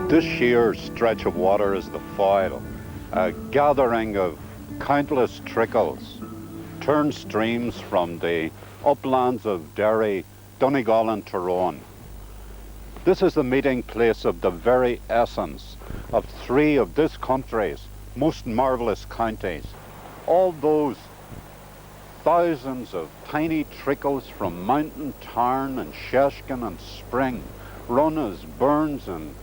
This sheer stretch of water is the Foyle, a gathering of countless trickles, turn streams from the uplands of Derry, Donegal and Tyrone. This is the meeting place of the very essence of three of this country's most marvellous counties. All those thousands of tiny trickles from Mountain Tarn and Sheskin and Spring run as burns and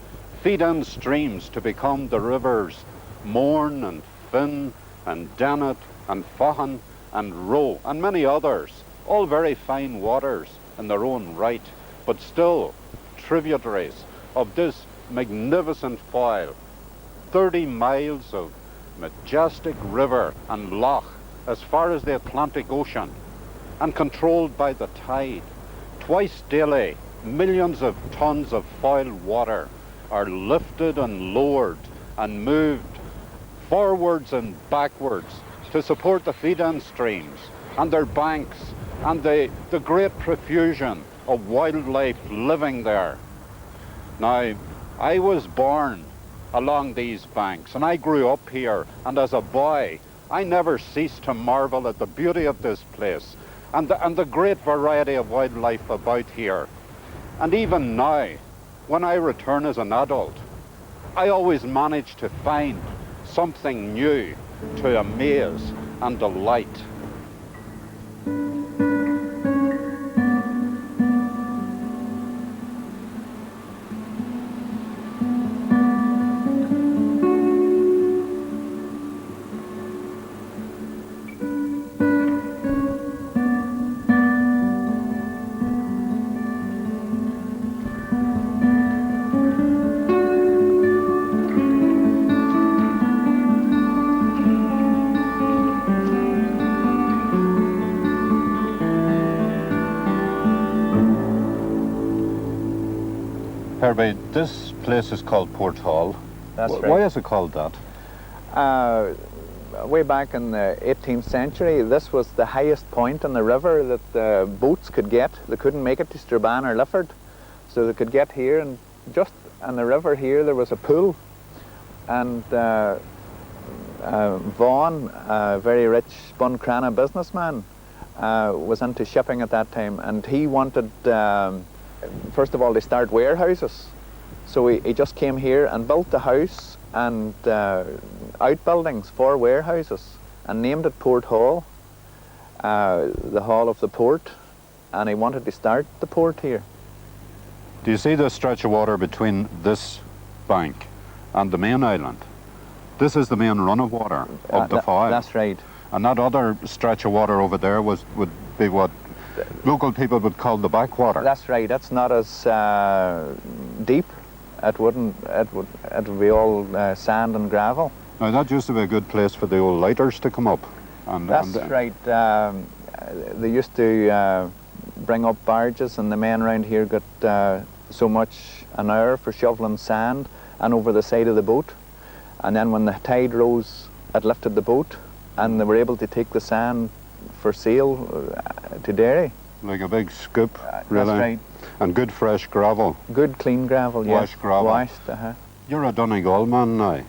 feed in streams to become the rivers Mourne and Finn and Dennet and Fahan and Roe and many others, all very fine waters in their own right, but still tributaries of this magnificent Foyle. 30 miles of majestic river and loch as far as the Atlantic Ocean, and controlled by the tide. Twice daily, millions of tons of Foyle water are lifted and lowered and moved forwards and backwards to support the feed-in streams and their banks and the great profusion of wildlife living there. Now, I was born along these banks and I grew up here, and as a boy I never ceased to marvel at the beauty of this place and the great variety of wildlife about here. And even now, when I return as an adult, I always manage to find something new to amaze and delight. Herbie, this place is called Port Hall. That's right. Why is it called that? Way back in the 18th century, this was the highest point on the river that the boats could get. They couldn't make it to Strabane or Lifford, so they could get here, and just on the river here there was a pool. And Vaughan, a very rich Buncrana businessman, was into shipping at that time, and he wanted first of all to start warehouses. So he just came here and built the house and outbuildings for warehouses and named it Port Hall, the hall of the port, and he wanted to start the port here. Do you see this stretch of water between this bank and the main island? This is the main run of water of the Foyle. That's right. And that other stretch of water over there would be what local people would call the backwater. That's right. That's not as deep. It would be all sand and gravel. Now that used to be a good place for the old lighters to come up. That's right. They used to bring up barges, and the men around here got so much an hour for shoveling sand and over the side of the boat. And then when the tide rose, it lifted the boat, and they were able to take the sand for sale to Derry. Like a big scoop, really. That's right. And good fresh gravel. Good clean gravel, yes. Washed gravel. Washed, You're a Donegal man now.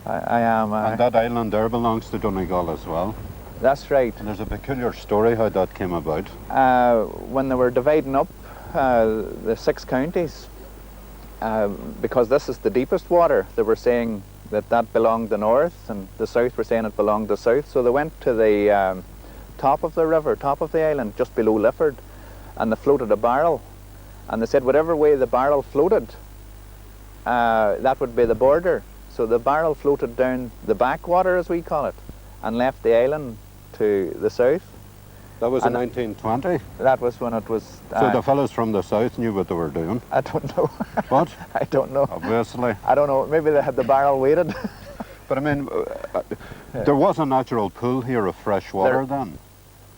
I am. And that island there belongs to Donegal as well. That's right. And there's a peculiar story how that came about. When they were dividing up the 6 counties, because this is the deepest water, they were saying that belonged to the north, and the south were saying it belonged to the south. So they went to the top of the river, top of the island, just below Lifford, and they floated a barrel. And they said whatever way the barrel floated, that would be the border. So the barrel floated down the backwater, as we call it, and left the island to the south. That was in 1920? That was when it was... So the fellas from the south knew what they were doing? I don't know. What? I don't know. Obviously. I don't know. Maybe they had the barrel weighted. But I mean, there was a natural pool here of fresh water then?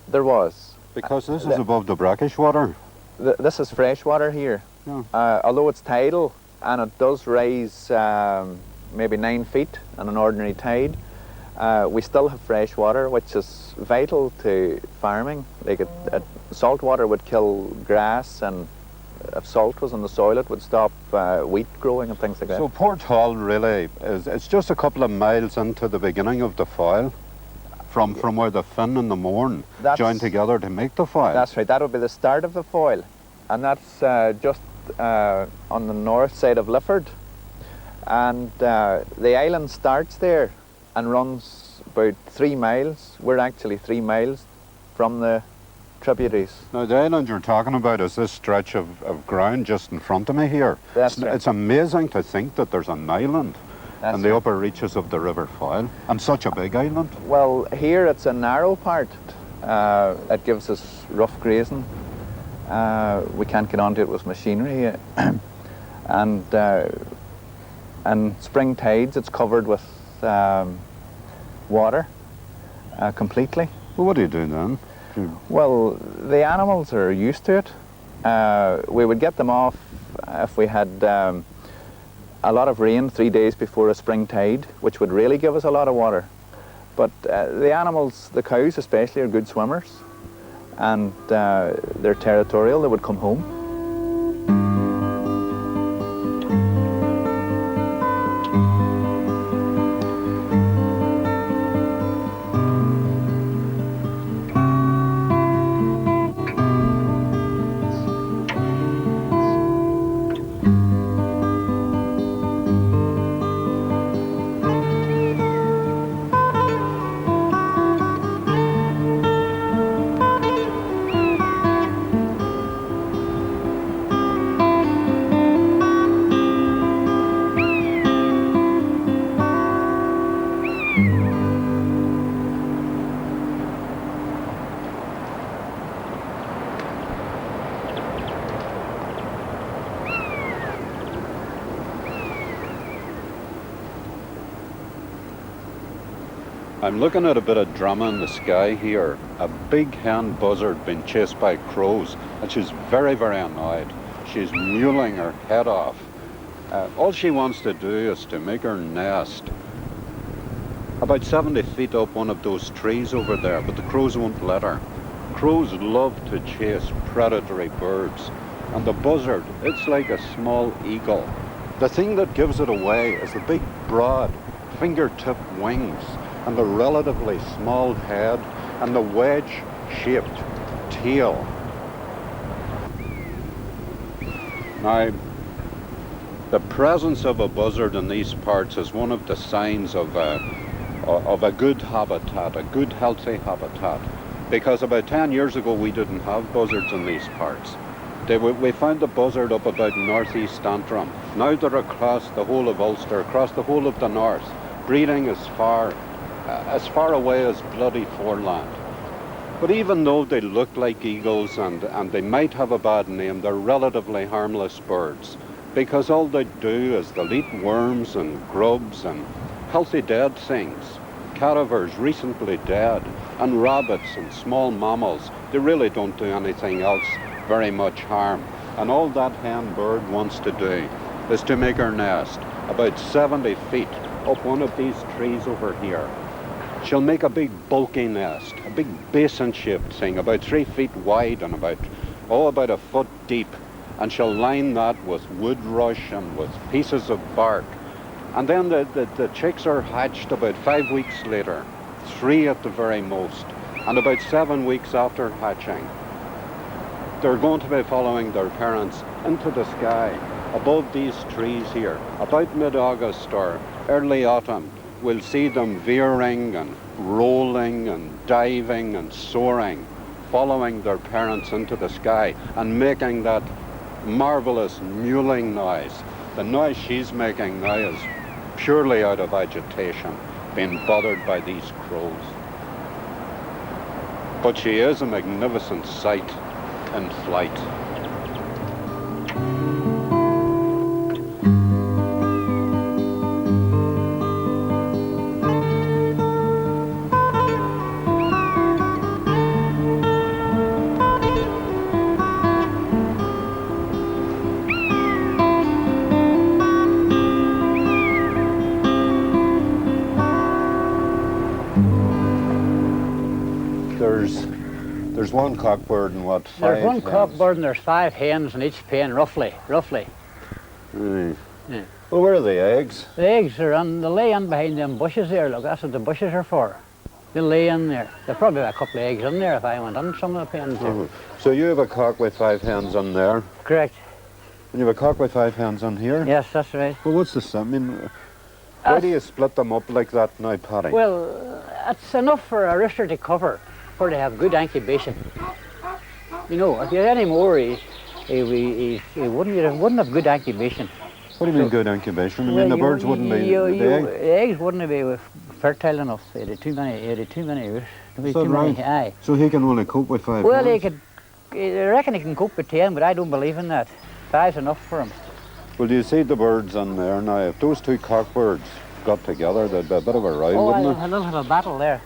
There was. Because this is above the brackish water. This is fresh water here. Yeah. Although it's tidal, and it does rise maybe 9 feet on an ordinary tide, we still have fresh water, which is vital to farming. Like salt water would kill grass, and if salt was in the soil, it would stop wheat growing and things like that. So Port Hall really it's just a couple of miles into the beginning of the Foyle, from where the Finn and the Mourne join together to make the Foyle. That's right. That would be the start of the Foyle, and that's just on the north side of Lifford, and the island starts there and runs about 3 miles. We're actually 3 miles from the tributaries. Now the island you're talking about is this stretch of ground just in front of me here. That's right. It's amazing to think that there's an island in the right. upper reaches of the River Foyle, and such a big island. Well, here it's a narrow part. It gives us rough grazing. We can't get onto it with machinery. And spring tides, it's covered with water completely. Well, what do you do then? Well, the animals are used to it. We would get them off if we had a lot of rain 3 days before a spring tide, which would really give us a lot of water. But the animals, the cows especially, are good swimmers, and they're territorial. They would come home. I'm looking at a bit of drama in the sky here. A big hen buzzard being chased by crows, and she's very, very annoyed. She's mewling her head off. All she wants to do is to make her nest about 70 feet up one of those trees over there, but the crows won't let her. Crows love to chase predatory birds, and the buzzard, it's like a small eagle. The thing that gives it away is the big, broad, fingertip wings, and the relatively small head, and the wedge-shaped tail. Now, the presence of a buzzard in these parts is one of the signs of a good habitat, a good healthy habitat. Because about 10 years ago we didn't have buzzards in these parts. We found the buzzard up about northeast Antrim. Now they're across the whole of Ulster, across the whole of the north, breeding as far away as bloody Foreland. But even though they look like eagles and they might have a bad name, they're relatively harmless birds, because all they do is they'll eat worms and grubs and healthy dead things, cadavers recently dead, and rabbits and small mammals. They really don't do anything else very much harm. And all that hen bird wants to do is to make her nest about 70 feet up one of these trees over here. She'll make a big bulky nest, a big basin-shaped thing, about 3 feet wide and about a foot deep. And she'll line that with wood rush and with pieces of bark. And then the chicks are hatched about 5 weeks later, 3 at the very most. And about 7 weeks after hatching, they're going to be following their parents into the sky above these trees here. About mid-August or early autumn, we'll see them veering and rolling and diving and soaring, following their parents into the sky and making that marvelous mewling noise. The noise she's making now is purely out of agitation, being bothered by these crows. But she is a magnificent sight in flight. There's one cockbird and what, 5 There's one hens? cockbird and there's 5 hens in each pen, roughly. Right. Yeah. Well, where are the eggs? The eggs are on, they lay in behind them bushes there, look, that's what the bushes are for. They lay in there. There's probably a couple of eggs in there if I went on some of the pens there. So you have a cock with 5 hens on there, Correct. and you have a cock with 5 hens on here? Yes, that's right. Well, what's this? I mean, why do you split them up like that now, Paddy? Well, it's enough for a rooster to cover, for to have good incubation. You know, if you had any more, he wouldn't have good incubation. What do you mean good incubation? I mean, the birds wouldn't be, the eggs wouldn't be fertile enough. They had too many roosts. Is that right? Aye. So he can only cope with 5 Well, hens? I reckon he can cope with 10, but I don't believe in that. 5's enough for him. Well, do you see the birds on there now? If those 2 cockbirds got together, there'd be a bit of a row, Oh, wouldn't they'll have a battle there.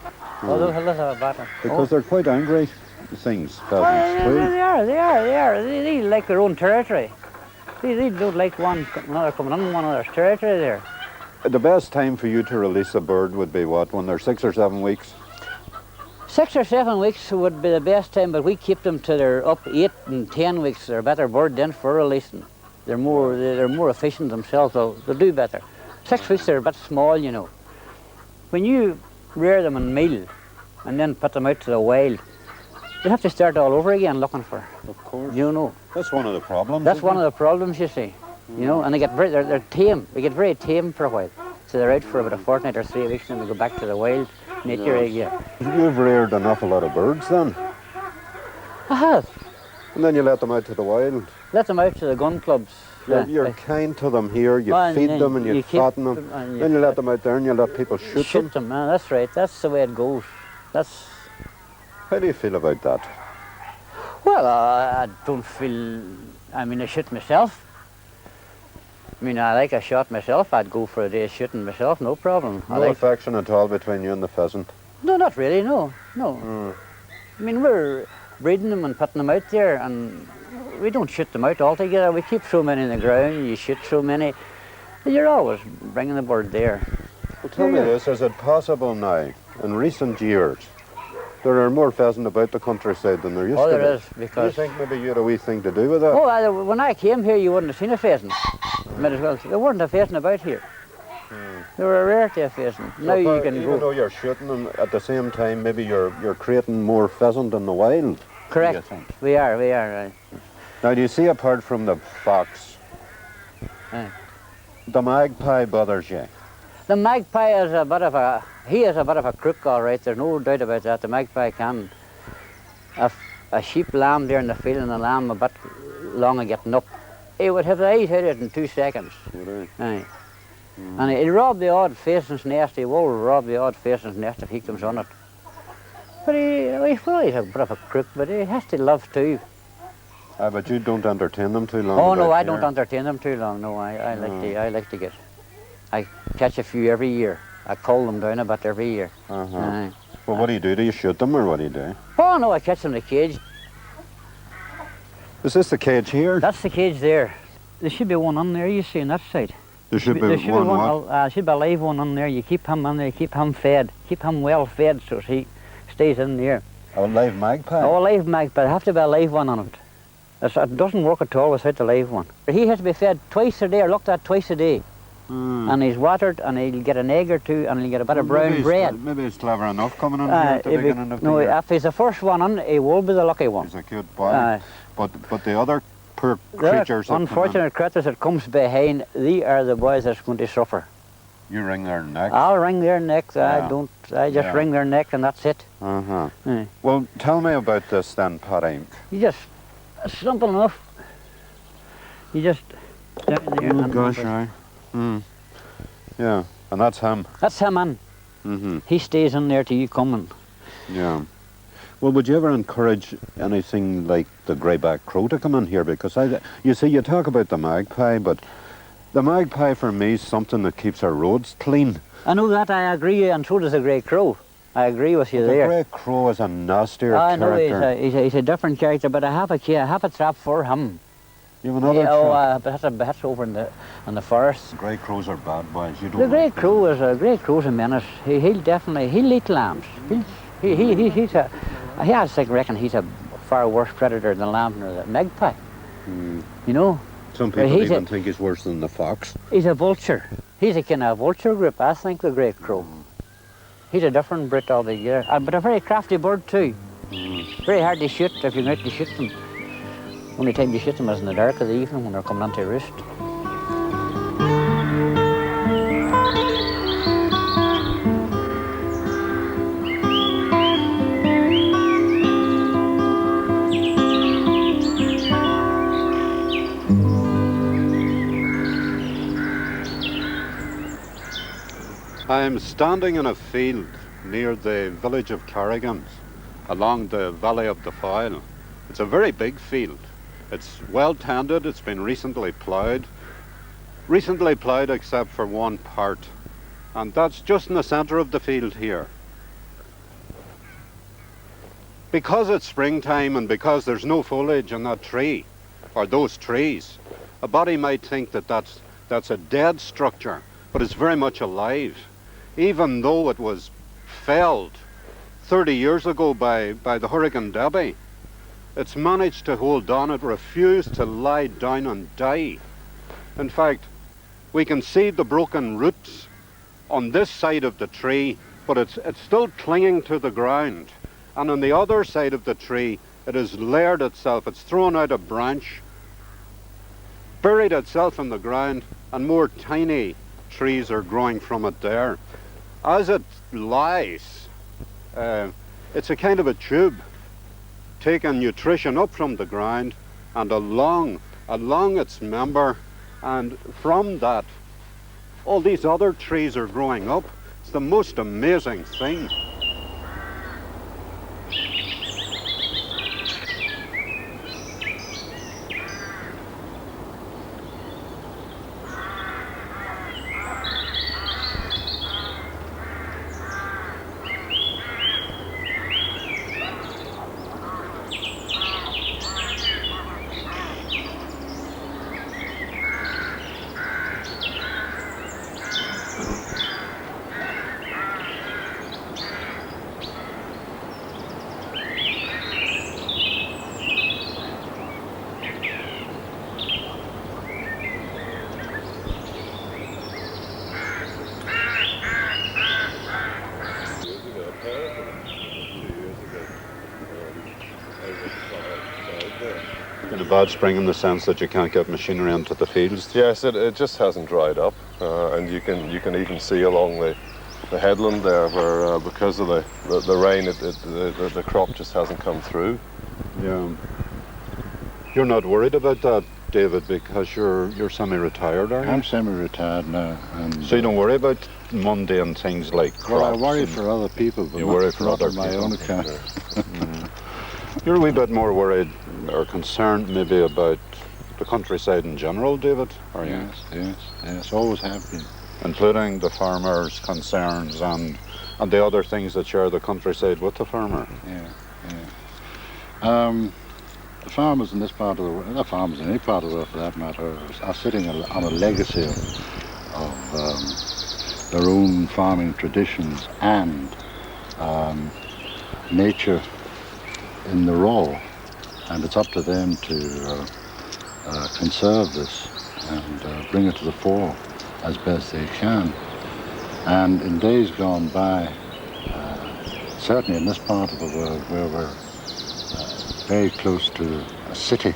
Oh, they'll have a battle. Because they're quite angry things, Oh, pheasants too. they are. They like their own territory. They don't like another coming on one other's territory there. The best time for you to release a bird would be what, when they're 6 or 7 weeks? 6 or 7 weeks would be the best time, but we keep them till they're up 8 and 10 weeks. They're a better bird then for releasing. They're more efficient themselves, so they'll do better. 6 weeks they're a bit small, you know. When you rear them in meal and then put them out to the wild, you have to start all over again looking for. Of course. You know. That's one of the problems. That's one of the problems, you see. You know, and they're tame. They get very tame for a while. So they're out for about a fortnight or 3 weeks and they go back to the wild nature again. You've reared an awful lot of birds then. I have. And then you let them out to the wild. Let them out to the gun clubs. You're kind to them here, you feed them and you fatten them. Then you let them out there and you let people shoot them. Shoot them, that's right. That's the way it goes. How do you feel about that? Well, I don't feel... I mean, I shoot myself. I mean, I like a shot myself. I'd go for a day shooting myself, no problem. No affection at all between you and the pheasant? No, not really, no. I mean, we're breeding them and putting them out there, and we don't shoot them out altogether. We keep so many in the ground, you shoot so many. You're always bringing the bird there. Well, tell me this, is it possible now, in recent years, there are more pheasant about the countryside than there used to be? Oh, there is, because... Do you think maybe you had a wee thing to do with that? Oh, when I came here, you wouldn't have seen a pheasant. Might as well. There weren't a pheasant about here. There were a rarity of pheasant. Now you can even go... though you're shooting them, at the same time, maybe you're creating more pheasant in the wild. Correct. Do you think? We are. Now, do you see, apart from the fox, the magpie bothers you? The magpie is a bit of a... He is a bit of a crook, all right. There's no doubt about that. The magpie can... A sheep lamb there in the field and the lamb a bit long of getting up, he would have the eyes out it in 2 seconds. Would he? Aye. And he'll rob the odd pheasant's nest. He will rob the odd pheasant's nest if he comes on it. But he's a bit of a crook, but he has to love too. But you don't entertain them too long? Oh no, about I here. don't entertain them too long. No, I like to get. I catch a few every year. I cull them down a bit every year. Well, what do you do? Do you shoot them or what do you do? Oh no, I catch them in the cage. Is this the cage here? That's the cage there. There should be one on there, you see, on that side. There should be one what? There should be a live one on there. You keep him on there, keep him fed. Keep him well fed so he stays in there. A live magpie? Oh, a live magpie. There have to be a live one on it. It doesn't work at all without the live one. He has to be fed twice a day, or looked at twice a day. And he's watered, and he'll get an egg or two, and he'll get a bit of brown bread. Maybe he's clever enough coming in here at the beginning of the year. No, if he's the first one on, he will be the lucky one. He's a cute boy. But the other poor creatures The unfortunate creatures that comes behind, they are the boys that's going to suffer. You wring their necks? I'll wring their necks. I just wring their neck and that's it. Well, tell me about this then, Paddy. You just, it's simple enough. You just down there. Oh gosh, right. Yeah, and that's him. That's him in. Mm-hmm. He stays in there till you come in. Yeah. Well, would you ever encourage anything like the greyback crow to come in here? Because you see, you talk about the magpie, but the magpie for me is something that keeps our roads clean. I know that, I agree, and so does the grey crow. I agree with you there. The grey crow is a nastier I know character. he's a different character, but I have a trap for him. You have another trap? But that's over in the forest. Grey crows are bad boys. You don't The grey like them. crow's a menace. He'll eat lambs. I reckon he's a far worse predator than lamb or the magpie. Mm. You know. Some people even think he's worse than the fox. He's a vulture. He's a kind of vulture group, I think, the grey crow. He's a different Brit altogether, but a very crafty bird too. Very hard to shoot if you're out to shoot them. Only time you shoot them is in the dark of the evening when they're coming on to roost. I'm standing in a field near the village of Carrigans, along the valley of the Foyle. It's a very big field. It's well tended, it's been recently ploughed. Recently ploughed except for one part. And that's just in the centre of the field here. Because it's springtime and because there's no foliage on that tree, or those trees, a body might think that that's a dead structure, but it's very much alive. Even though it was felled 30 years ago by the Hurricane Devenney, it's managed to hold on. It refused to lie down and die. In fact, we can see the broken roots on this side of the tree, but it's still clinging to the ground. And on the other side of the tree, it has layered itself. It's thrown out a branch, buried itself in the ground, and more tiny trees are growing from it there. As it lies, it's a kind of a tube, taking nutrition up from the ground and along its member, and from that, all these other trees are growing up. It's the most amazing thing. In a bad spring in the sense that you can't get machinery into the fields. Yes, it just hasn't dried up, and you can even see along the headland there where because of the rain, the crop just hasn't come through. Yeah. You're not worried about that, David, because you're semi-retired, are you? I'm semi-retired now, and So you don't worry about mundane things like crops. well, I worry and- for other people, but You not, worry for not other on my people. own account. You're a wee bit more worried or concerned maybe about the countryside in general, David, are you? Yes, always have been. Including the farmers' concerns and the other things that share the countryside with the farmer. Yeah. The farmers in this part of the world, the farmers in any part of the world for that matter, are sitting on a legacy of their own farming traditions and nature in the raw, and it's up to them to conserve this and bring it to the fore as best they can. And in days gone by, certainly in this part of the world where we're very close to a city,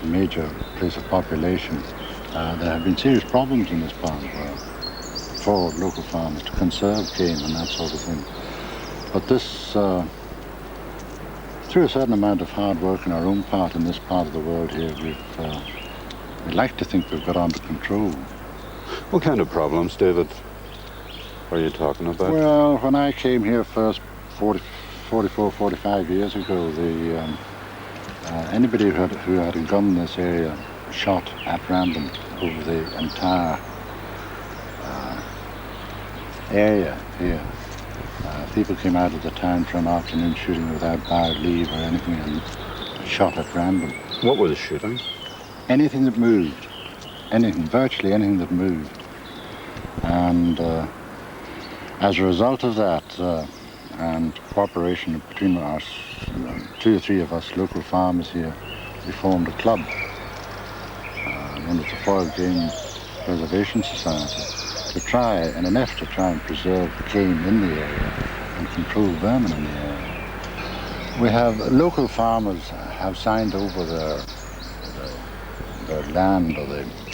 a major place of population, there have been serious problems in this part of the world for local farmers to conserve game and that sort of thing. But this, through a certain amount of hard work in our own part in this part of the world here, we'd like to think we've got under control. What kind of problems, David, are you talking about? Well, when I came here first 44, 45 years ago, anybody who had a gun in this area shot at random over the entire area here. People came out of the town for an afternoon shooting without bar leave or anything and shot at random. What was shooting? Anything that moved. Anything, virtually anything that moved. And as a result of that, and cooperation between us, 2 or 3 of us local farmers here, we formed a club, known as the Foyle Game Preservation Society, to try, in an effort to try and preserve game in the area and control vermin in the area. We have local farmers have signed over their land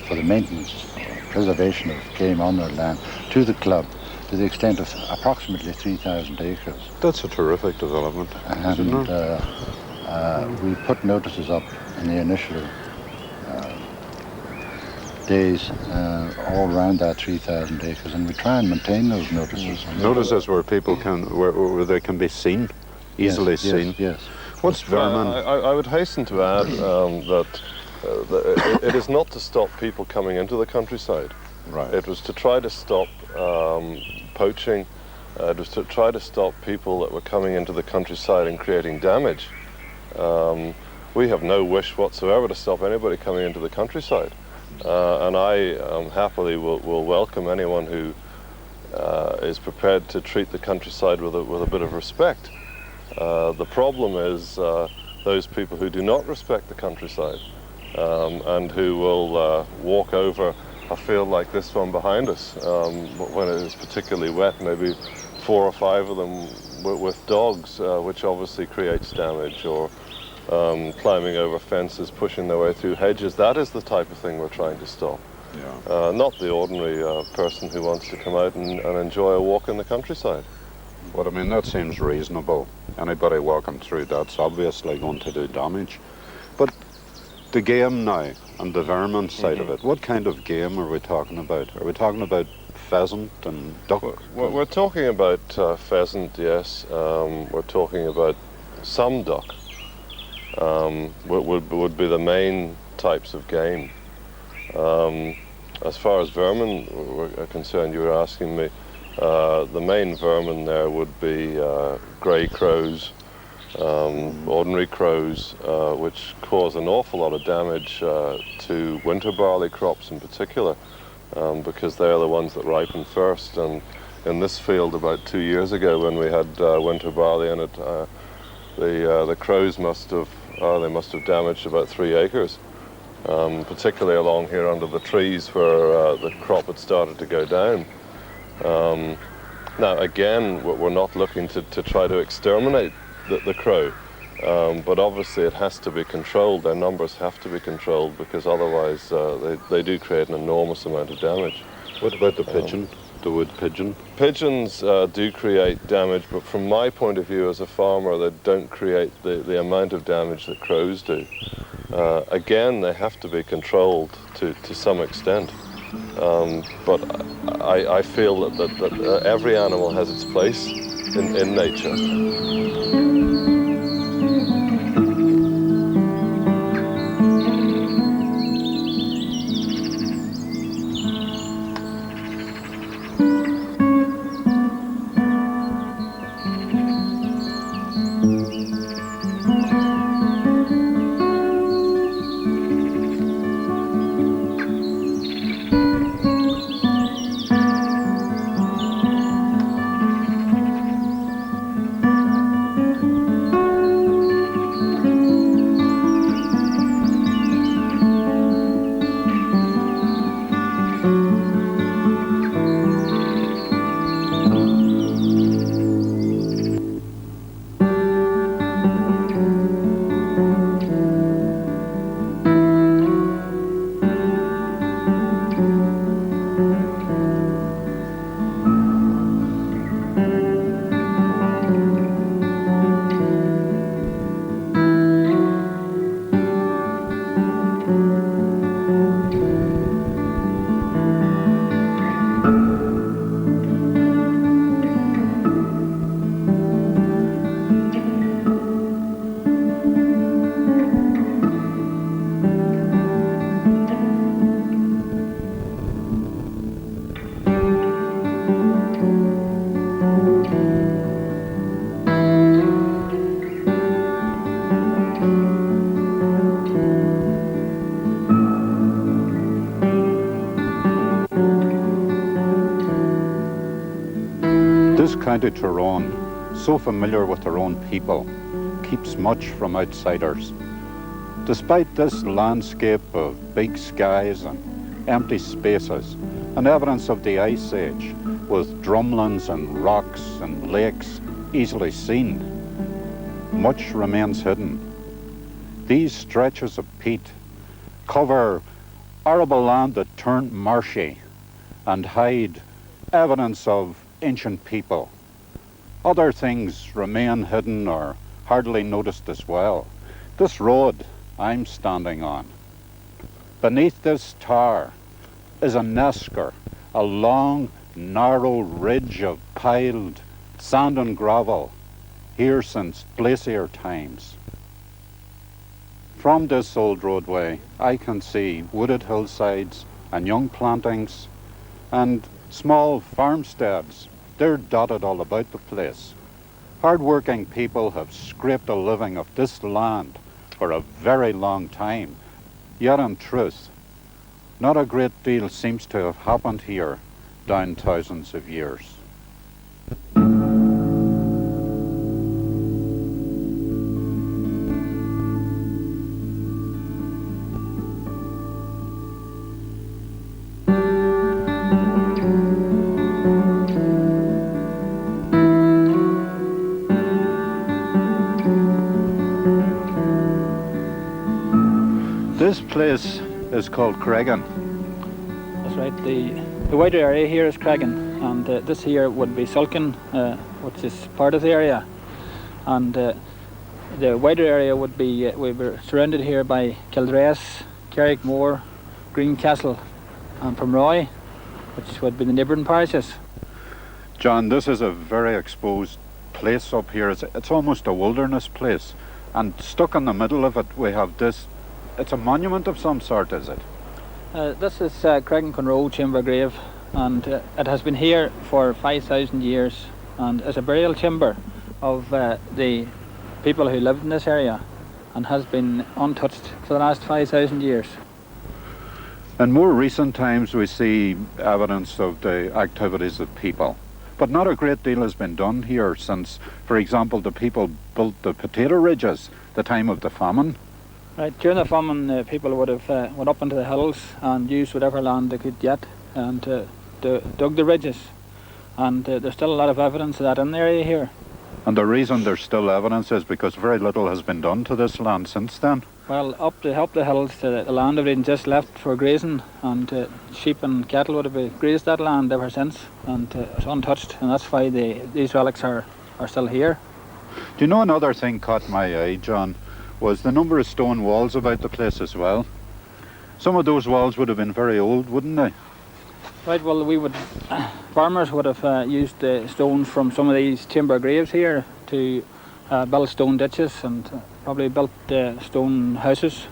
for the maintenance or preservation of game on their land to the club to the extent of approximately 3,000 acres. That's a terrific development, isn't it? We put notices up in the initial days all around that 3,000 acres, and we try and maintain those notices. Notices where people where they can be seen, easily seen. Yes. What's vermin? I would hasten to add that it is not to stop people coming into the countryside. Right. It was to try to stop poaching. It was to try to stop people that were coming into the countryside and creating damage. We have no wish whatsoever to stop anybody coming into the countryside. And I happily will welcome anyone who is prepared to treat the countryside with a bit of respect. The problem is those people who do not respect the countryside and who will walk over a field like this one behind us when it is particularly wet, maybe 4 or 5 of them with dogs, which obviously creates damage, or climbing over fences, pushing their way through hedges. That is the type of thing we're trying to stop. Yeah. Not the ordinary person who wants to come out and enjoy a walk in the countryside. But I mean, that seems reasonable. Anybody walking through that's obviously going to do damage. But the game now and the vermin side of it, what kind of game are we talking about? Are we talking about pheasant and duck? We're talking about pheasant, yes. We're talking about some duck. Would be the main types of game. As far as vermin are concerned, you were asking me, the main vermin there would be grey crows, ordinary crows, which cause an awful lot of damage to winter barley crops in particular, because they're the ones that ripen first. And in this field about 2 years ago, when we had winter barley in it, the crows must have damaged about 3 acres, particularly along here under the trees where the crop had started to go down. Now again, we're not looking to try to exterminate the crow, but obviously it has to be controlled. Their numbers have to be controlled, because otherwise they do create an enormous amount of damage. What about the pigeon, the wood pigeon? Pigeons do create damage, but from my point of view as a farmer, they don't create the amount of damage that crows do. Again, they have to be controlled to some extent. But I feel that every animal has its place in nature. County Tyrone, so familiar with their own people, keeps much from outsiders. Despite this landscape of big skies and empty spaces, and evidence of the Ice Age, with drumlins and rocks and lakes easily seen, much remains hidden. These stretches of peat cover arable land that turned marshy and hide evidence of ancient people. Other things remain hidden or hardly noticed as well. This road I'm standing on, beneath this tar, is a nesker, a long, narrow ridge of piled sand and gravel, here since glacier times. From this old roadway, I can see wooded hillsides and young plantings and small farmsteads. They're dotted all about the place. Hard-working people have scraped a living of this land for a very long time. Yet in truth, not a great deal seems to have happened here down thousands of years. This place is called Cregan. That's right. The wider area here is Cregan, and this here would be Sulkin, which is part of the area. And the wider area would be, we were surrounded here by Kildress, Carrickmore, Greencastle, and Pomroy, which would be the neighbouring parishes. John, this is a very exposed place up here. It's almost a wilderness place. And stuck in the middle of it, we have this. It's a monument of some sort, is it? This is Cregan Conroe Chamber Grave, and it has been here for 5,000 years, and is a burial chamber of the people who lived in this area, and has been untouched for the last 5,000 years. In more recent times, we see evidence of the activities of people, but not a great deal has been done here since, for example, the people built the potato ridges the time of the famine. Right, during the famine, people would have went up into the hills and used whatever land they could get and dug the ridges. And there's still a lot of evidence of that in the area here. And the reason there's still evidence is because very little has been done to this land since then. Well, up the hills, the land would have been just left for grazing, and sheep and cattle would have grazed that land ever since, and it's untouched, and that's why these relics are still here. Do you know another thing caught my eye, John? Was the number of stone walls about the place as well. Some of those walls would have been very old, wouldn't they? Right, well, farmers would have used the stones from some of these timber graves here to build stone ditches and probably built stone houses.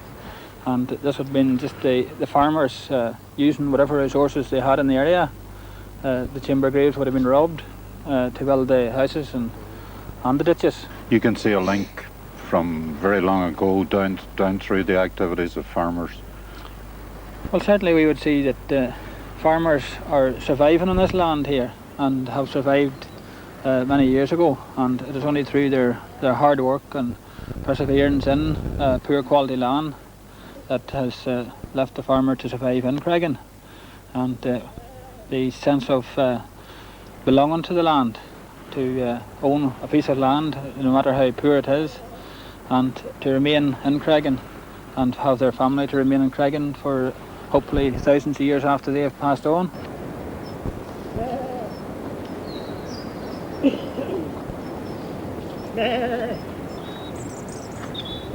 And this would have been just the farmers using whatever resources they had in the area. The timber graves would have been robbed to build the houses and the ditches. You can see a link from very long ago down through the activities of farmers. Well, certainly we would see that farmers are surviving on this land here and have survived many years ago, and it is only through their hard work and perseverance in poor quality land that has left the farmer to survive in Cregan. And the sense of belonging to the land, to own a piece of land no matter how poor it is, and to remain in Cregan and have their family to remain in Cregan for hopefully thousands of years after they have passed on.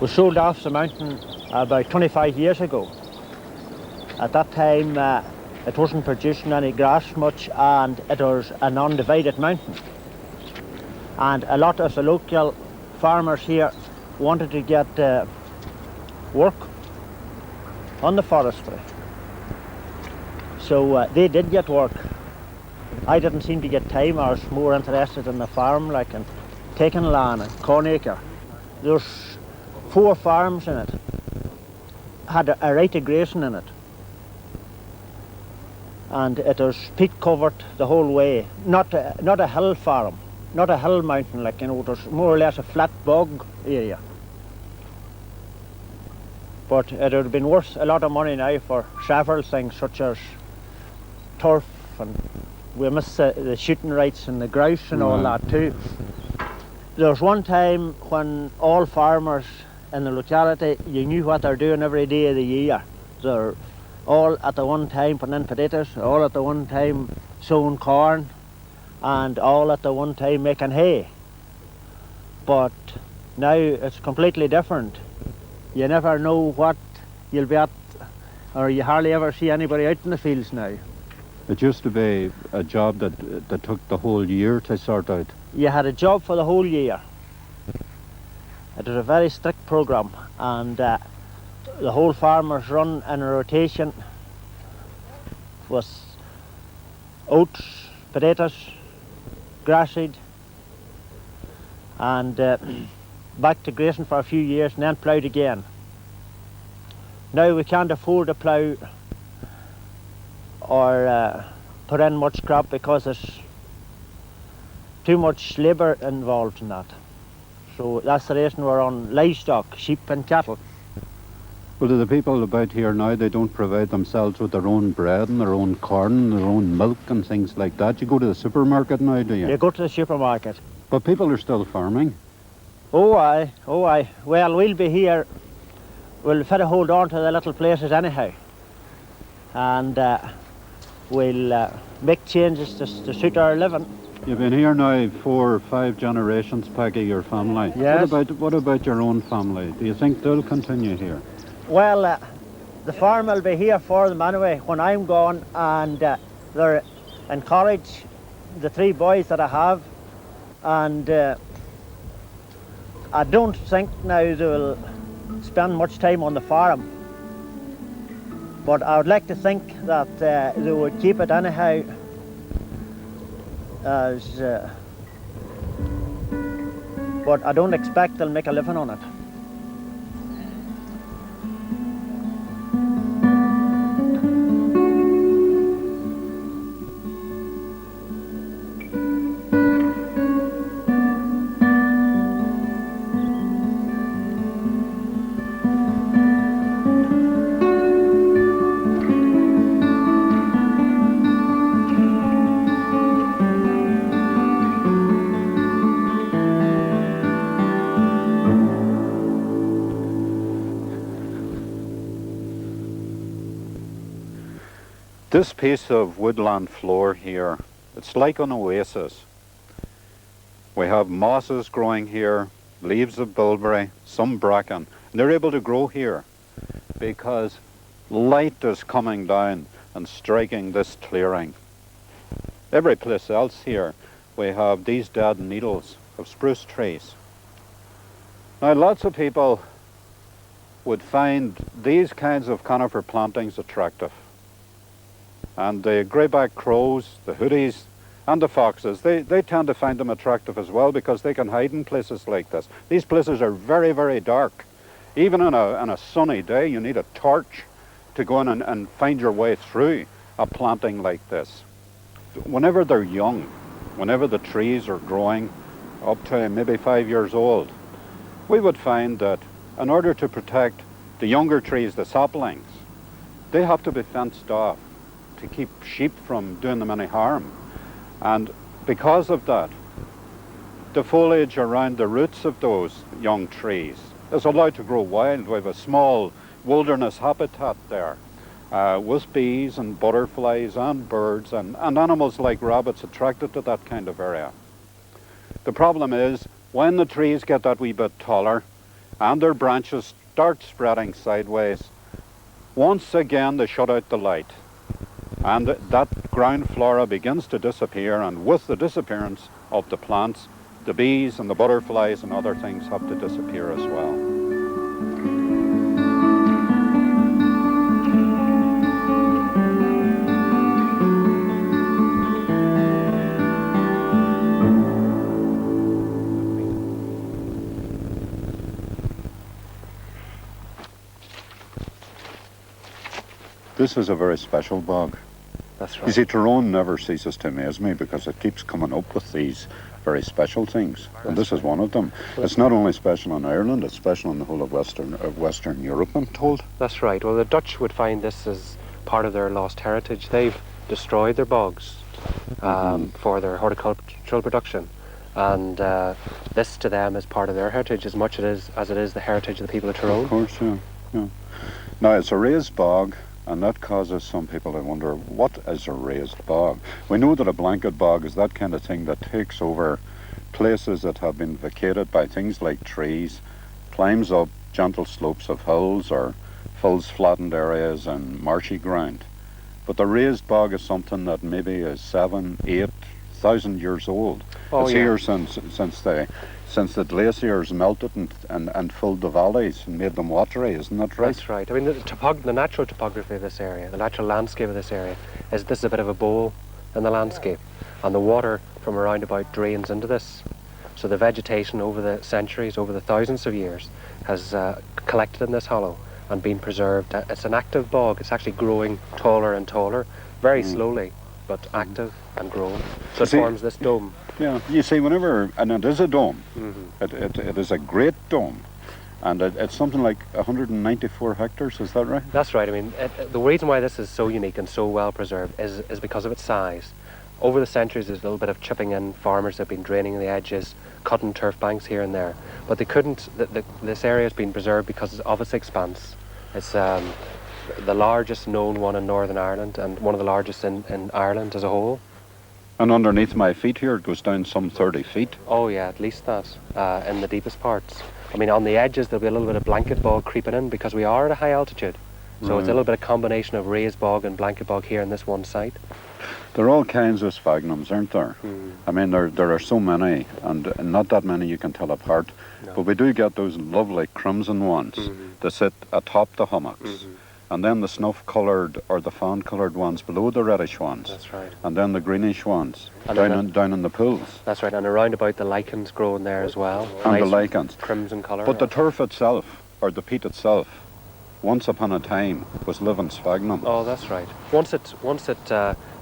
We sold off the mountain about 25 years ago. At that time it wasn't producing any grass much, and it was an undivided mountain. And a lot of the local farmers here wanted to get work on the forestry. So they did get work. I didn't seem to get time. I was more interested in the farm, like in taking land and Cornacre. There's 4 farms in it. Had a right of grazing in it. And it was peat covered the whole way. Not a hill farm, not a hill mountain, like, you know, there's more or less a flat bog area. But it would have been worth a lot of money now for several things, such as turf, and we miss the shooting rights and the grouse and all that too. There was one time when all farmers in the locality, you knew what they're doing every day of the year. They're all at the one time putting in potatoes, all at the one time sowing corn, and all at the one time making hay. But now it's completely different. You never know what you'll be at, or you hardly ever see anybody out in the fields now. It used to be a job that took the whole year to sort out. You had a job for the whole year. It was a very strict programme, and the whole farmers run in a rotation was oats, potatoes, grass seed, and back to grazing for a few years and then ploughed again. Now we can't afford to plough or put in much crop because there's too much labour involved in that. So that's the reason we're on livestock, sheep and cattle. Well, do the people about here now, they don't provide themselves with their own bread and their own corn and their own milk and things like that? You go to the supermarket now, do you? You go to the supermarket. But people are still farming. Oh aye, oh aye. Well, we'll be here, we'll try to hold on to the little places anyhow. And we'll make changes to suit our living. You've been here now 4 or 5 generations, Peggy, your family. Yes. What about your own family? Do you think they'll continue here? Well, the farm will be here for them anyway when I'm gone, and they're in college, the 3 boys that I have, and I don't think now they will spend much time on the farm. But I would like to think that they would keep it anyhow, as but I don't expect they'll make a living on it. This piece of woodland floor here, it's like an oasis. We have mosses growing here, leaves of bilberry, some bracken, and they're able to grow here because light is coming down and striking this clearing. Every place else here, we have these dead needles of spruce trees. Now, lots of people would find these kinds of conifer plantings attractive. And the greyback crows, the hoodies, and the foxes, they tend to find them attractive as well because they can hide in places like this. These places are very, very dark. Even on a sunny day, you need a torch to go in and find your way through a planting like this. Whenever they're young, whenever the trees are growing up to maybe 5 years old, we would find that in order to protect the younger trees, the saplings, they have to be fenced off to keep sheep from doing them any harm. And because of that, the foliage around the roots of those young trees is allowed to grow wild. We have a small wilderness habitat there with bees and butterflies and birds and animals like rabbits attracted to that kind of area. The problem is when the trees get that wee bit taller and their branches start spreading sideways, once again they shut out the light. And that ground flora begins to disappear, and with the disappearance of the plants, the bees and the butterflies and other things have to disappear as well. This is a very special bog. That's right. You see, Tyrone never ceases to amaze me because it keeps coming up with these very special things, and this is one of them. It's not only special in Ireland, it's special in the whole of Western Europe, I'm told. That's right. Well, the Dutch would find this as part of their lost heritage. They've destroyed their bogs for their horticultural production, and this to them is part of their heritage as much as it is the heritage of the people of Tyrone. Of course, yeah. Now, it's a raised bog, and that causes some people to wonder, what is a raised bog? We know that a blanket bog is that kind of thing that takes over places that have been vacated by things like trees, climbs up gentle slopes of hills or fills flattened areas and marshy ground. But the raised bog is something that maybe is 7,000-8,000 years old. Oh, it's yeah. here since the glaciers melted and filled the valleys and made them watery, isn't that right? That's right. I mean, the natural topography of this area, the natural landscape of this area, this is a bit of a bowl in the landscape, and the water from around about drains into this. So the vegetation over the centuries, over the thousands of years, has collected in this hollow and been preserved. It's an active bog. It's actually growing taller and taller, very slowly, but active and growing. So it forms this dome. Yeah, you see, and it is a dome, it is a great dome, and it's something like 194 hectares, is that right? That's right. I mean, the reason why this is so unique and so well preserved is because of its size. Over the centuries, there's a little bit of chipping in. Farmers have been draining the edges, cutting turf banks here and there, but they couldn't. This area has been preserved because of its expanse. It's the largest known one in Northern Ireland and one of the largest in Ireland as a whole. And underneath my feet here, it goes down some 30 feet. Oh yeah, at least that, in the deepest parts. I mean, on the edges there'll be a little bit of blanket bog creeping in because we are at a high altitude. So it's a little bit of combination of raised bog and blanket bog here in this one site. There are all kinds of sphagnums, aren't there? I mean, there are so many, and not that many you can tell apart. No. But we do get those lovely crimson ones that sit atop the hummocks. And then the snuff-coloured or the fawn-coloured ones below the reddish ones. That's right. And then the greenish ones and down in the pools. That's right, and around about the lichens growing there as well. And nice the lichens. Crimson colour. But the turf itself, or the peat itself, once upon a time was living sphagnum. Oh, that's right. Once it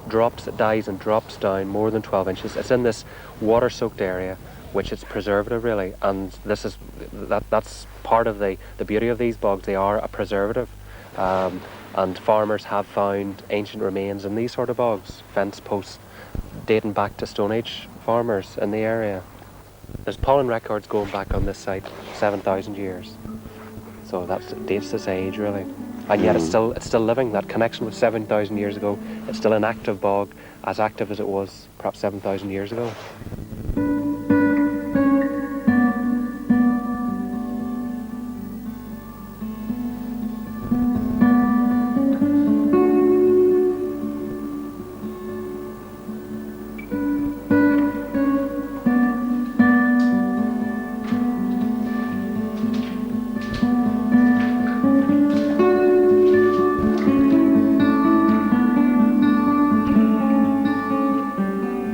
drops, it dies and drops down more than 12 inches. It's in this water-soaked area, which it's preservative really, and that's part of the beauty of these bogs. They are a preservative. And farmers have found ancient remains in these sort of bogs, fence posts dating back to Stone Age farmers in the area. There's pollen records going back on this site 7,000 years, so that dates this age really. And yet it's still living. That connection with 7,000 years ago. It's still an active bog, as active as it was perhaps 7,000 years ago.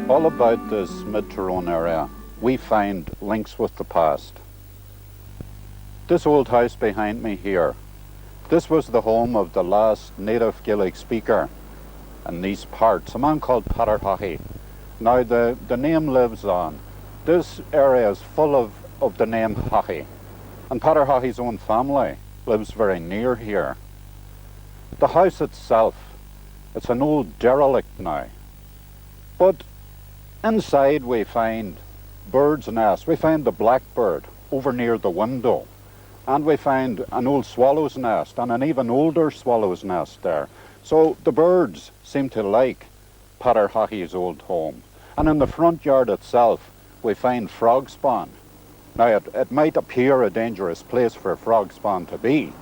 All about this mid-Tyrone area, we find links with the past. This old house behind me here, this was the home of the last native Gaelic speaker in these parts, a man called Peter Haughey. Now the name lives on. This area is full of the name Haughey, and Peter Haughey's own family lives very near here. The house itself, it's an old derelict now, but inside we find birds' nests. We find the blackbird over near the window, and we find an old swallow's nest and an even older swallow's nest there. So the birds seem to like Peter Haughey's old home. And in the front yard itself we find frog spawn. Now it might appear a dangerous place for frog spawn to be,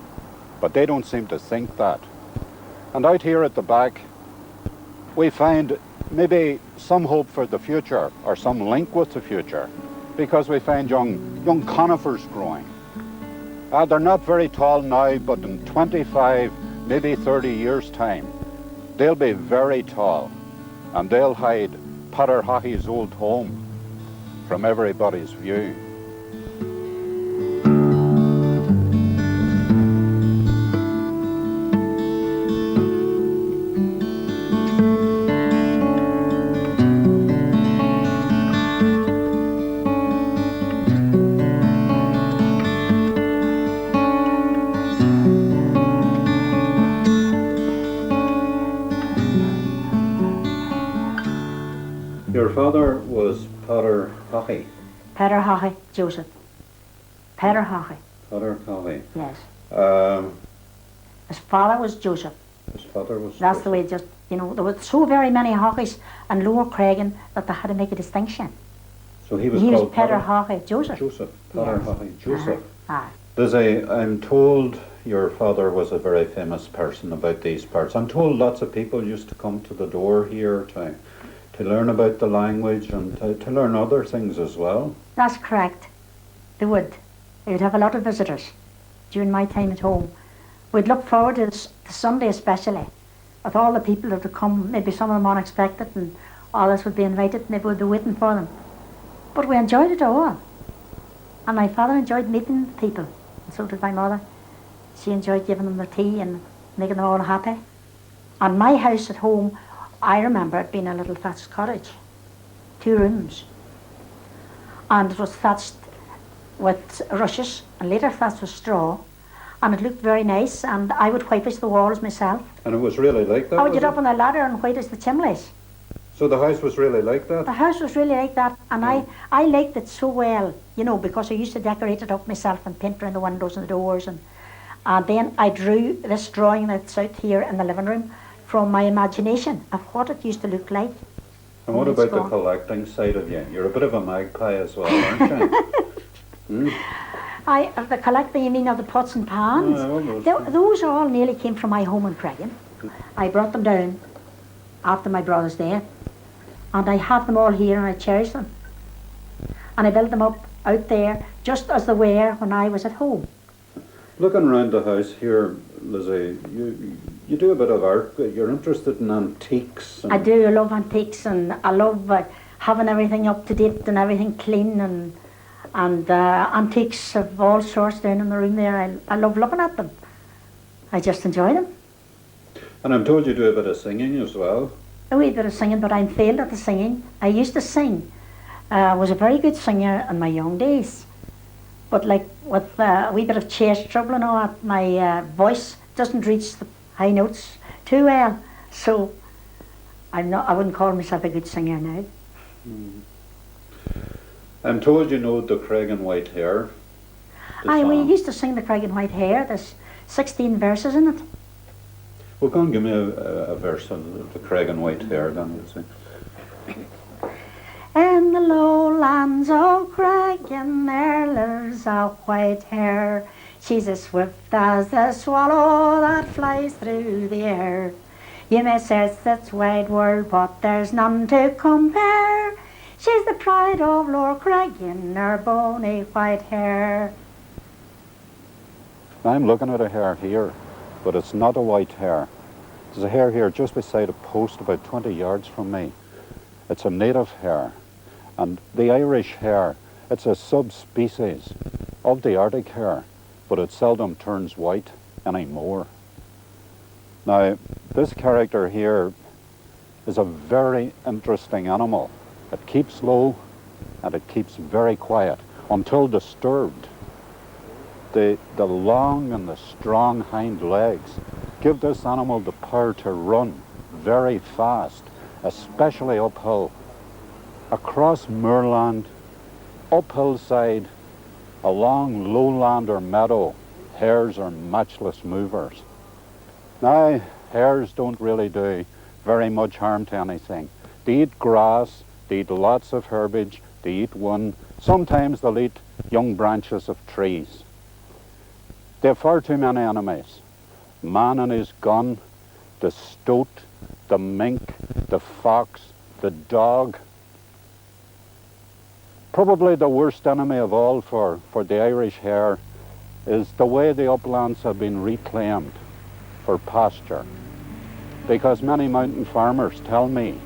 but they don't seem to think that. And out here at the back we find maybe some hope for the future, or some link with the future, because we find young conifers growing. They're not very tall now, but in 25, maybe 30 years' time, they'll be very tall, and they'll hide Peter Haughey's old home from everybody's view. father was Potter Hockey. Peter Hockey, Joseph. Peter Hockey, Potter Hockey. yes. Um, His father was Joseph. his father was. That's the way it just, you know, there were so very many Hockeys in Lower Craigan that they had to make a distinction. So he was He was called Peter Hockey, Joseph. Joseph. Potter Yes. Hockey. Joseph. Aye. I'm told your father was a very famous person about these parts. I'm told lots of people used to come to the door here to learn about the language and to learn other things as well. That's correct. They would. They would have a lot of visitors during my time at home. We'd look forward to the Sunday especially, with all the people that would come, maybe some of them unexpected, and others would be invited and they would be waiting for them. But we enjoyed it all. And my father enjoyed meeting people, and so did my mother. She enjoyed giving them the tea and making them all happy. And my house at home, I remember it being a little thatched cottage, 2 rooms. And it was thatched with rushes, and later thatched with straw. And it looked very nice, and I would whitewash the walls myself. And it was really like that? I would was get up it? on the ladder and whitewash the chimneys. So the house was really like that? The house was really like that, and I liked it so well, you know, because I used to decorate it up myself and paint around the windows and the doors. And then I drew this drawing that's out here in the living room from my imagination of what it used to look like. And what when it's about the gone. collecting side of you? You're a bit of a magpie as well, aren't you? The collecting, you mean, of the pots and pans? almost. Those all nearly came from my home in Craigan. I brought them down after my brother's death, and I have them all here and I cherish them. And I built them up out there just as they were when I was at home. Looking around the house here, Lizzie, you do a bit of art. You're interested in antiques. And I do, I love antiques, and I love having everything up to date and everything clean, and antiques of all sorts down in the room there. I love looking at them. I just enjoy them. And I'm told you do a bit of singing as well. A wee bit of singing, but I'm failed at the singing. I used to sing. I was a very good singer in my young days. But like with a wee bit of chest trouble and all that, my voice doesn't reach the high notes too well. So I wouldn't call myself a good singer now. I'm told you know the Craigan White Hare. We used to sing the Craigan White Hare. There's 16 verses in it. Well, go and give me a verse of the Craigan White Hare then, Lizzie. In the lowlands of Craigan there lives a white hare. She's as swift as the swallow that flies through the air. You may search this wide world, but there's none to compare. She's the pride of Lower Craigan, her bonny white hair. I'm looking at a hare here, but it's not a white hare. There's a hare here just beside a post about 20 yards from me. It's a native hare. And the Irish hare, it's a subspecies of the Arctic hare, but it seldom turns white anymore. Now, this character here is a very interesting animal. It keeps low and it keeps very quiet until disturbed. The long and the strong hind legs give this animal the power to run very fast, especially uphill. Across moorland, up hillside, along lowland or meadow, hares are matchless movers. Now, hares don't really do very much harm to anything. They eat grass, they eat lots of herbage, they eat one. Sometimes they'll eat young branches of trees. They have far too many enemies. Man and his gun, the stoat, the mink, the fox, the dog. Probably the worst enemy of all for the Irish hare is the way the uplands have been reclaimed for pasture. Because many mountain farmers tell me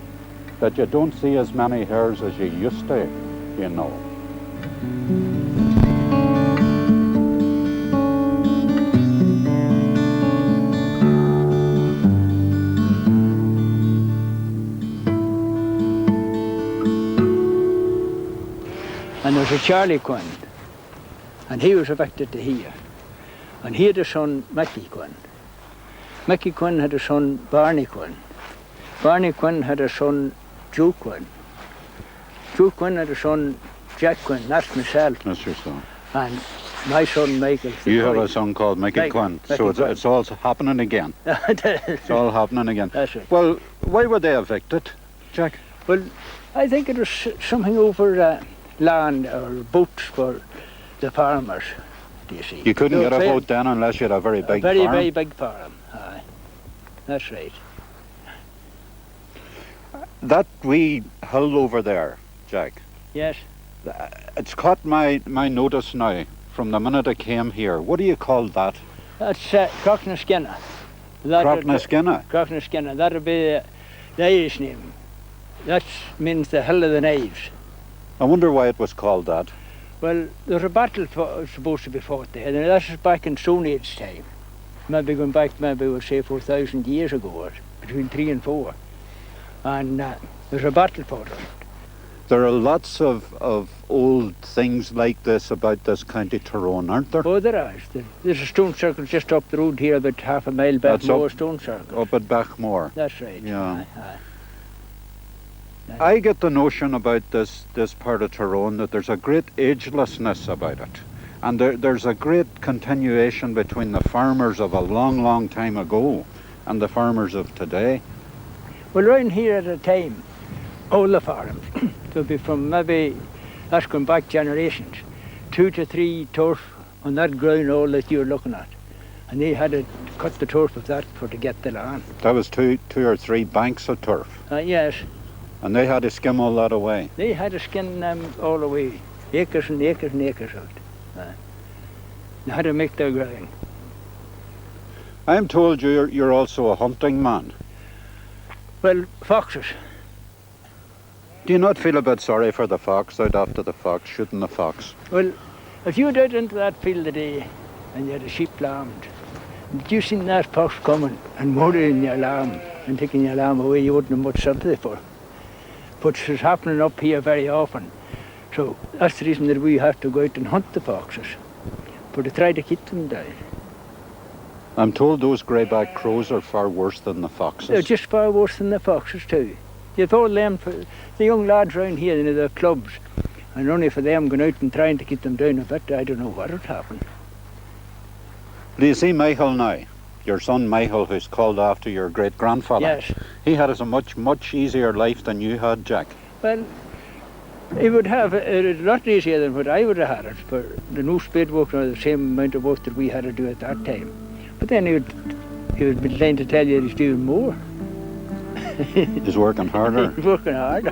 that you don't see as many hares as you used to, you know. And there's a Charlie Quinn, and he was elected to here. And he had a son, Mickey Quinn. Mickey Quinn had a son, Barney Quinn. Barney Quinn had a son, Joe Quinn. Joe Quinn had a son, Jack Quinn, that's myself, That's your son. and my son Michael. You have a son called Michael Mike- Quinn, so Michael it's, Quinn. it's all happening again. It's all happening again. That's it. Well, why were they evicted, Jack? Well, I think it was something over land or boats for the farmers, do you see. You couldn't No, get a fair- boat then unless you had a very big very, farm. very big farm, aye. That's right. That wee hill over there, Jack, Yes. it's caught my notice now from the minute I came here. What do you call that? That's Crocknaskinna. Crocknaskinna. Crocknaskinna, that would be the Irish name. That means the Hill of the Knives. I wonder why it was called that. Well, there's a battle supposed to be fought there, and that's back in Stone Age time. Maybe going back, maybe we'll say 4,000 years ago, or between 3 and 4. And there's a battle fought on it. There are lots of old things like this about this county Tyrone, aren't there? Oh, there is. There's a stone circle just up the road here, about half a mile back, That's more up- stone circle. Up at Bachmore. That's right. Yeah. Aye. I get the notion about this part of Tyrone that there's a great agelessness about it. And there's a great continuation between the farmers of a long, long time ago and the farmers of today. Well, round here at a time, all the farms, there'll be from maybe, that's going back generations, 2 to 3 turf on that ground all that you're looking at. And they had to cut the turf of that to get the land. That was two or three banks of turf. Yes, And they had to skim all that away. they had to skin them all away, acres and acres and acres of it. They had to make their ground. I'm told you're also a hunting man. Well, foxes. Do you not feel a bit sorry for the fox out after the fox, shooting the fox? Well, if you went out into that field today and you had a sheep lambed, and you seen that fox coming and murdering your lamb and taking your lamb away, you wouldn't have much sympathy for. But it's happening up here very often. So that's the reason that we have to go out and hunt the foxes, but to try to keep them down. I'm told those greyback crows are far worse than the foxes. They're just far worse than the foxes too. You've all them, the young lads round here in their clubs, and only for them going out and trying to keep them down a bit, I don't know what would happen. Do you see Michael now? Your son Michael, who's called after your great-grandfather. Yes. He had a much easier life than you had, Jack. Well, he would have it a lot easier than what I would have had it, for the no spade work or the same amount of work that we had to do at that time. But then he would be trying to tell you he's doing more. He's working harder. He's working harder.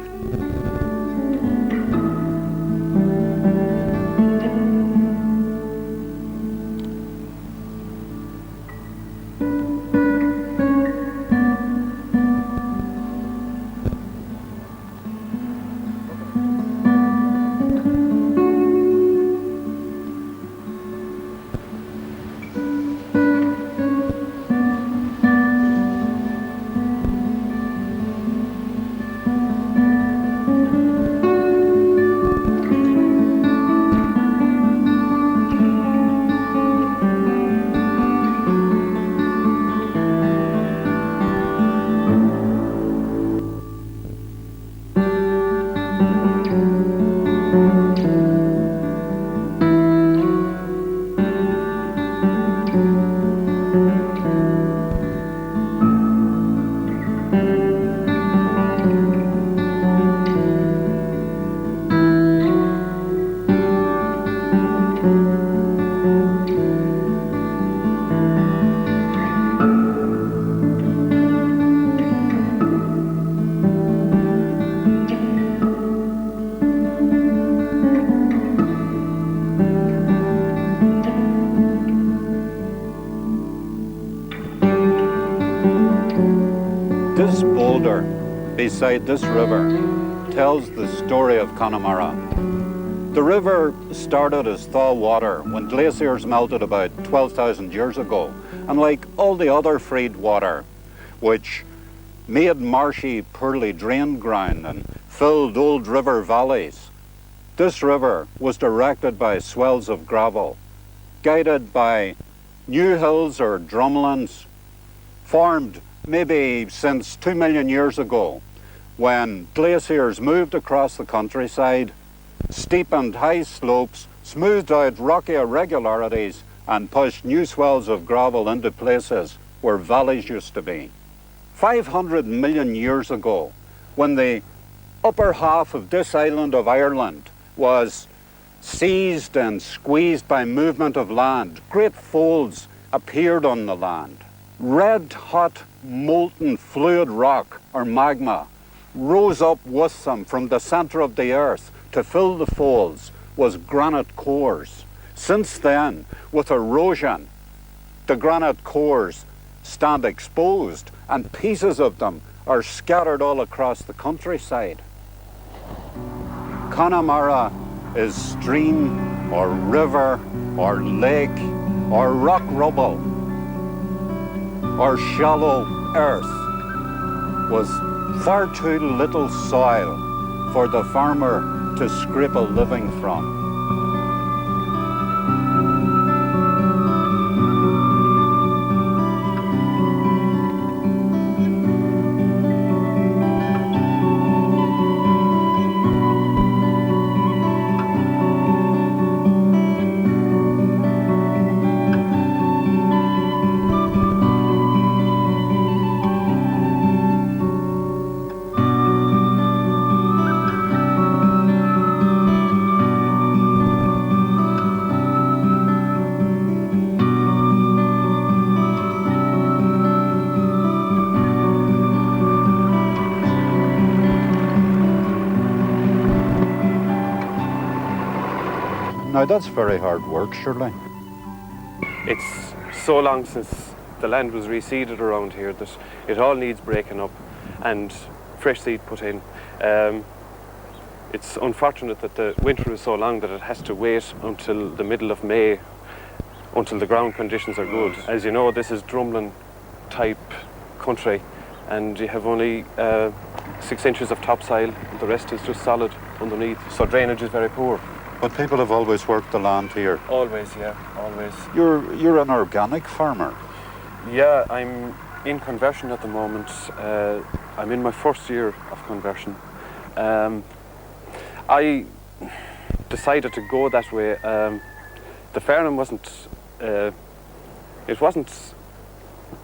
This boulder beside this river tells the story of Connemara. The river started as thaw water when glaciers melted about 12,000 years ago, and like all the other freed water, which made marshy, poorly drained ground and filled old river valleys, this river was directed by swells of gravel, guided by new hills or drumlins, formed maybe since 2 million years ago when glaciers moved across the countryside, steepened high slopes, smoothed out rocky irregularities, and pushed new swells of gravel into places where valleys used to be. 500 million years ago, when the upper half of this island of Ireland was seized and squeezed by movement of land, great folds appeared on the land. Red hot molten fluid rock or magma rose up with them from the centre of the earth to fill the folds was granite cores. Since then, with erosion, the granite cores stand exposed and pieces of them are scattered all across the countryside. Connemara is stream or river or lake or rock rubble or shallow earth with far too little soil for the farmer to scrape a living from. Now that's very hard work, surely. It's so long since the land was reseeded around here that it all needs breaking up and fresh seed put in. It's unfortunate that the winter is so long that it has to wait until the middle of May until the ground conditions are good. As you know, this is drumlin type country and you have only 6 inches of topsoil, the rest is just solid underneath, so drainage is very poor. But people have always worked the land here. Always, yeah, always. You're an organic farmer. Yeah, I'm in conversion at the moment. I'm in my first year of conversion. I decided to go that way. The farm wasn't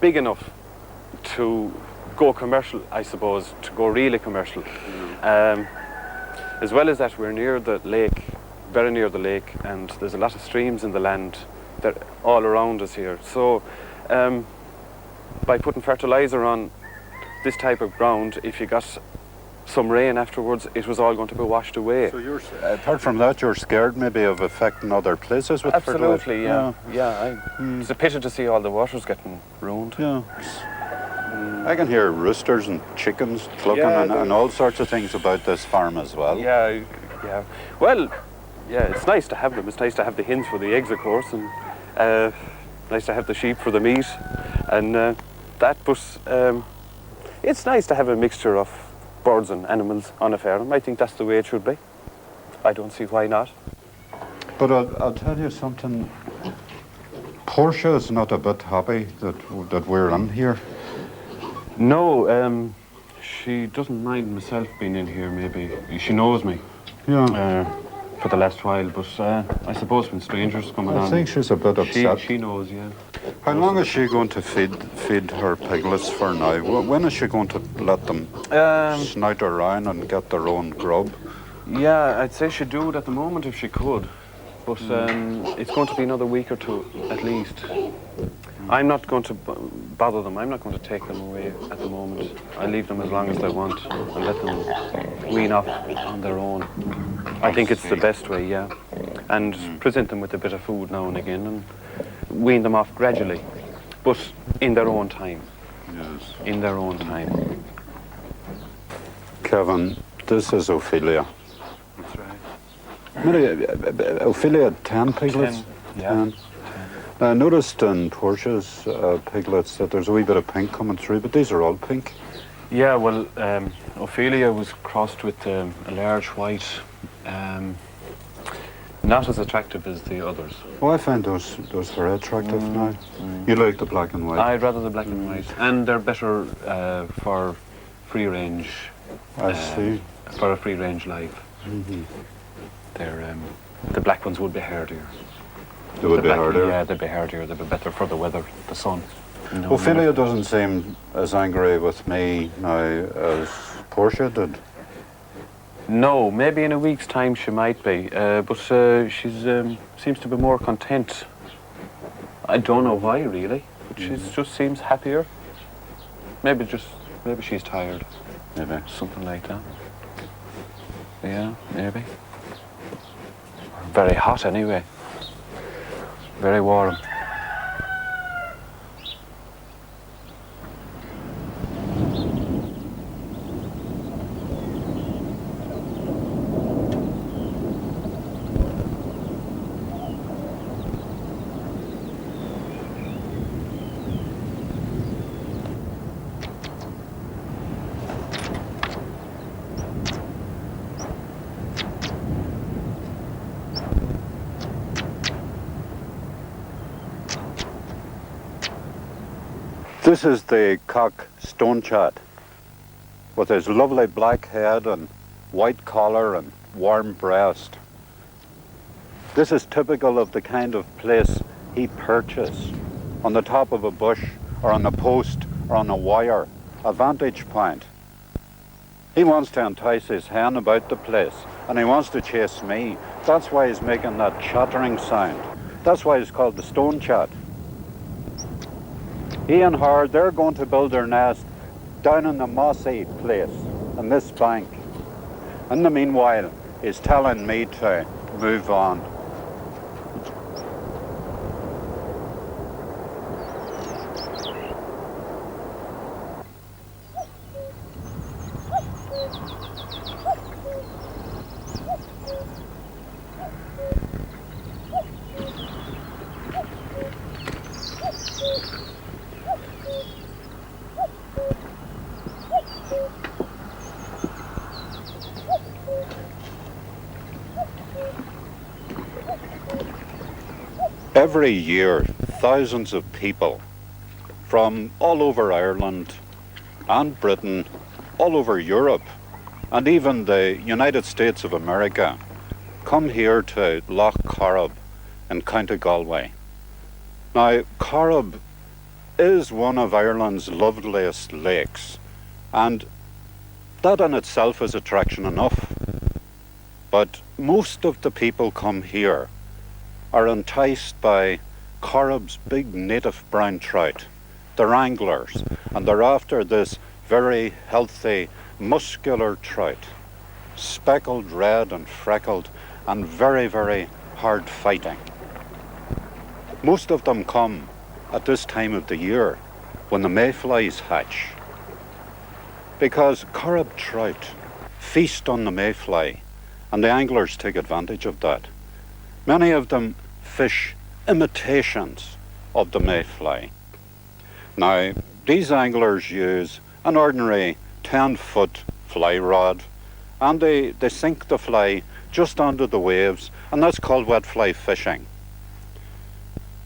big enough to go commercial, I suppose, to go really commercial. As well as that, we're near the lake, very near the lake, and there's a lot of streams in the land that all around us here. So by putting fertilizer on this type of ground, if you got some rain afterwards, it was all going to be washed away. So you're, apart from that, you're scared maybe of affecting other places with Absolutely, fertilizer? yeah. It's a pity to see all the waters getting ruined. Yeah. I can hear roosters and chickens clucking and all sorts of things about this farm as well. Yeah. Well, yeah, it's nice to have them. It's nice to have the hens for the eggs, of course, and nice to have the sheep for the meat, and that. But it's nice to have a mixture of birds and animals on a farm. I think that's the way it should be. I don't see why not. But I'll tell you something. Portia is not a bit happy that we're in here. No, she doesn't mind myself being in here, maybe. She knows me. Yeah. For the last while, but I suppose when strangers come along... I think she's a bit upset. She knows, yeah. How long is she going to feed her piglets for now? When is she going to let them snout around and get their own grub? Yeah, I'd say she'd do it at the moment if she could. But it's going to be another week or two, at least. I'm not going to bother them. I'm not going to take them away at the moment. I leave them as long as they want and let them wean off on their own. I think it's the best way, yeah. And present them with a bit of food now and again and wean them off gradually, but in their own time. Yes. In their own time. Kevin, this is Ophelia. That's right. Ophelia had 10 piglets? 10, yeah. I noticed in Portia's piglets that there's a wee bit of pink coming through, but these are all pink. Yeah, well, Ophelia was crossed with a large white, not as attractive as the others. Oh, I find those very attractive now. You like the black and white? I'd rather the black and white, and they're better for free range I see. For a free-range live. They're, the black ones would be hardier. They would be harder. Yeah, they'd be hardier. They'd be better for the weather, the sun. No, Ophelia doesn't seem as angry with me now as Portia did. No, maybe in a week's time she might be, but she's seems to be more content. I don't know why really, but she just seems happier. Maybe she's tired. Maybe. Something like that. Yeah, maybe. Very hot anyway. Very warm. This is the cock stonechat with his lovely black head and white collar and warm breast. This is typical of the kind of place he perches, on the top of a bush or on a post or on a wire, a vantage point. He wants to entice his hen about the place and he wants to chase me. That's why he's making that chattering sound. That's why he's called the stonechat. He and her, they're going to build their nest down in the mossy place, in this bank. In the meanwhile, he's telling me to move on. Every year, thousands of people from all over Ireland and Britain, all over Europe, and even the United States of America come here to Lough Corrib in County Galway. Now, Corrib is one of Ireland's loveliest lakes, and that in itself is attraction enough. But most of the people come here are enticed by Corrib's big native brown trout. They're anglers, and they're after this very healthy, muscular trout, speckled red and freckled, and very, very hard fighting. Most of them come at this time of the year when the mayflies hatch, because Corrib trout feast on the mayfly, and the anglers take advantage of that. Many of them fish imitations of the mayfly. Now, these anglers use an ordinary 10-foot fly rod, and they sink the fly just under the waves, and that's called wet fly fishing.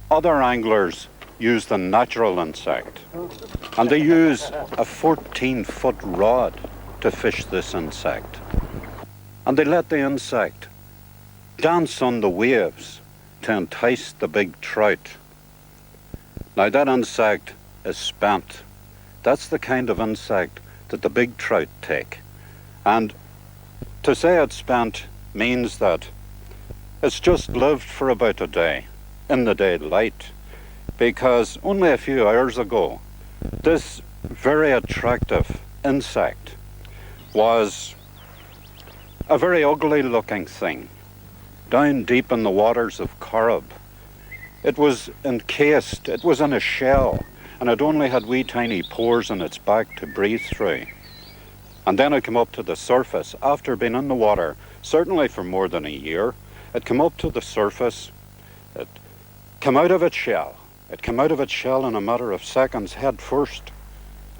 Other anglers use the natural insect, and they use a 14-foot rod to fish this insect. And they let the insect dance on the waves to entice the big trout. Now that insect is spent. That's the kind of insect that the big trout take. And to say it's spent means that it's just lived for about a day in the daylight, because only a few hours ago this very attractive insect was a very ugly looking thing down deep in the waters of Corrib. It was encased, it was in a shell, and it only had wee tiny pores in its back to breathe through. And then it came up to the surface after being in the water, certainly for more than a year. It came up to the surface, it came out of its shell. It came out of its shell in a matter of seconds, head first,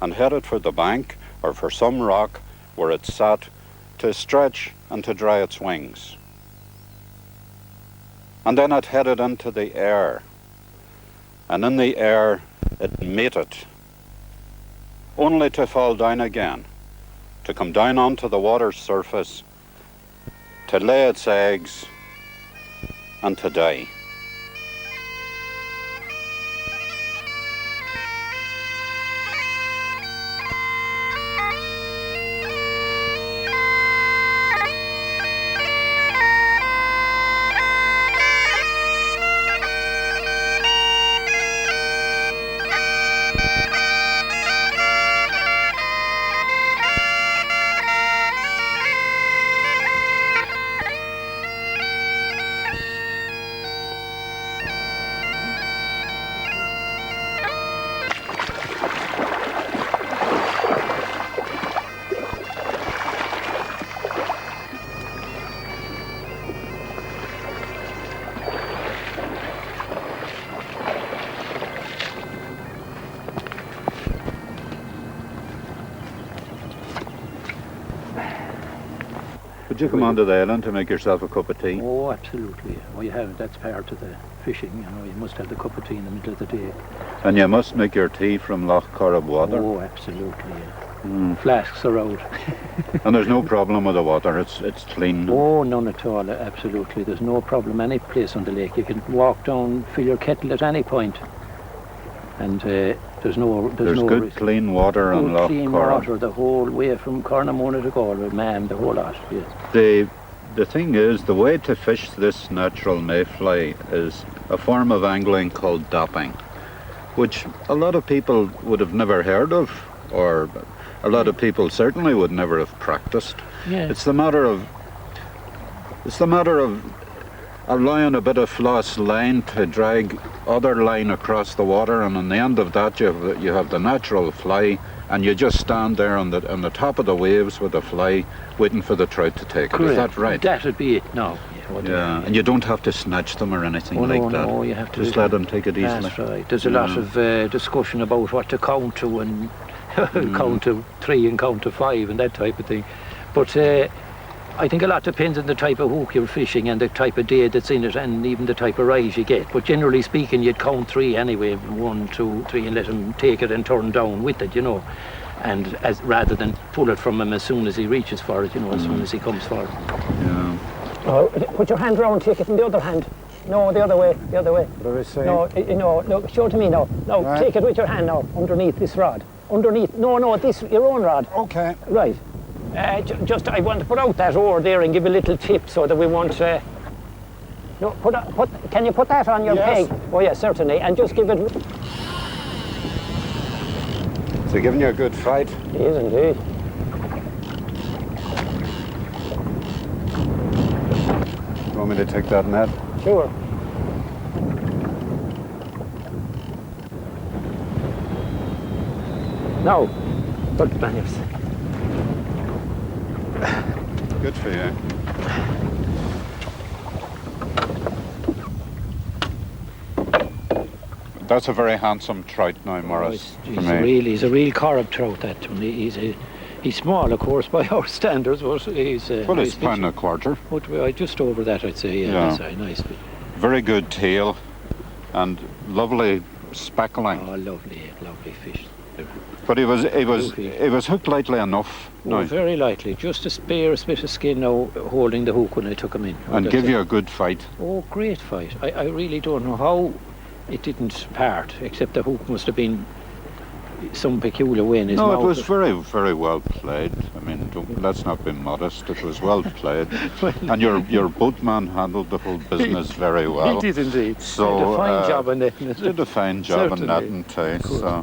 and headed for the bank or for some rock where it sat to stretch and to dry its wings. And then it headed into the air, and in the air it mated, only to fall down again to come down onto the water's surface, to lay its eggs, and to die. Would you come onto the island to make yourself a cup of tea? Oh, absolutely. Oh, you have. That's part of the fishing. You know, you must have the cup of tea in the middle of the day. And you must make your tea from Loch Corrib water. Oh, absolutely. Yeah. Flasks are out. And there's no problem with the water. It's clean. Oh, none at all. Absolutely. There's no problem any place on the lake. You can walk down, fill your kettle at any point, and there's no good risk. Clean water on Loch clean Corrib. water the whole way from Cornamona to Galway, Mam, the whole lot. Yeah. The thing is, the way to fish this natural mayfly is a form of angling called dopping, which a lot of people would have never heard of, or a lot of people certainly would never have practiced. Yeah. It's the matter of allowing a bit of floss line to drag other line across the water, and on the end of that you have the natural fly, and you just stand there on the top of the waves with the fly waiting for the trout to take it. Is that right? That'd be it. No. Yeah, and you don't have to snatch them or anything like that. No, you have to just let them take it easily. That's right. There's a lot of discussion about what to count to and count to 3 and count to 5 and that type of thing. But I think a lot depends on the type of hook you're fishing and the type of day that's in it, and even the type of rise you get. But generally speaking, you'd count 3 anyway, 1, 2, 3, and let him take it and turn down with it, you know. And rather than pull it from him as soon as he reaches for it, you know, as soon as he comes for it. Yeah. Oh, put your hand round, take it in the other hand. No, the other way, the other way. What do I say? No, show it to me now. No, right. Take it with your hand now, underneath this rod. Underneath, no, this, your own rod. Okay. Right. I want to put out that oar there and give a little tip so that we won't... no, can you put that on your peg? Oh, yeah, certainly. And just give it... Is he giving you a good fight? He is indeed. You want me to take that net? Sure. No. Good manners. Good for you. That's a very handsome trout now, Morris. He's a real Corrib trout, that one. He's small, of course, by our standards, but he's well, it's £1.25. But just over that, I'd say. Yeah. That's a nice. Very good tail, and lovely speckling. Oh, lovely fish. But he was hooked lightly enough. Oh, very lightly. Just a spare bit of skin now holding the hook when I took him in. And give you a good fight. Oh, great fight. I really don't know how it didn't part, except the hook must have been some peculiar way in his mouth. No, it was very, very well played. I mean, let's not be modest. It was well played. And your boatman handled the whole business very well. He did indeed. So, did a fine job on netting. Did a fine job on netting too. So.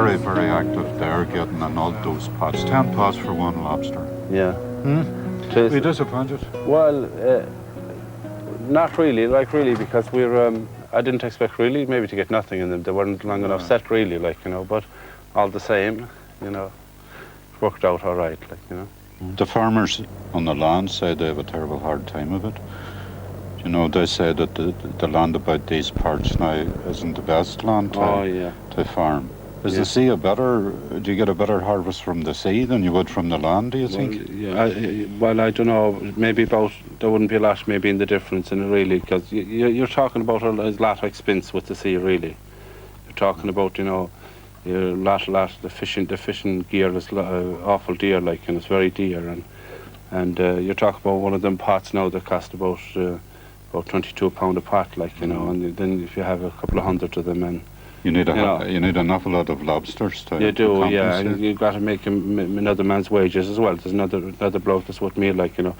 very, very active there, getting an odd those pots. 10 pots for one lobster. Yeah. Are you disappointed? Well, not really, because I didn't expect really maybe to get nothing in them. They weren't long enough set really, but all the same, it worked out all right, The farmers on the land say they have a terrible hard time of it. They say that the land about these parts now isn't the best land to farm. Is the sea do you get a better harvest from the sea than you would from the land, do you think? Well, I don't know, maybe there wouldn't be a lot maybe in the difference in it really, because you're talking about a lot of expense with the sea really. You're talking about, a lot, the fishing gear is awful dear, and it's very dear, and you're talking about one of them pots now that cost about £22 a pot, and then if you have a couple of hundred of them, and you need an awful lot of lobsters to you do, compensate. yeah, and you've got to make another man's wages as well. There's another bloke that's with me, will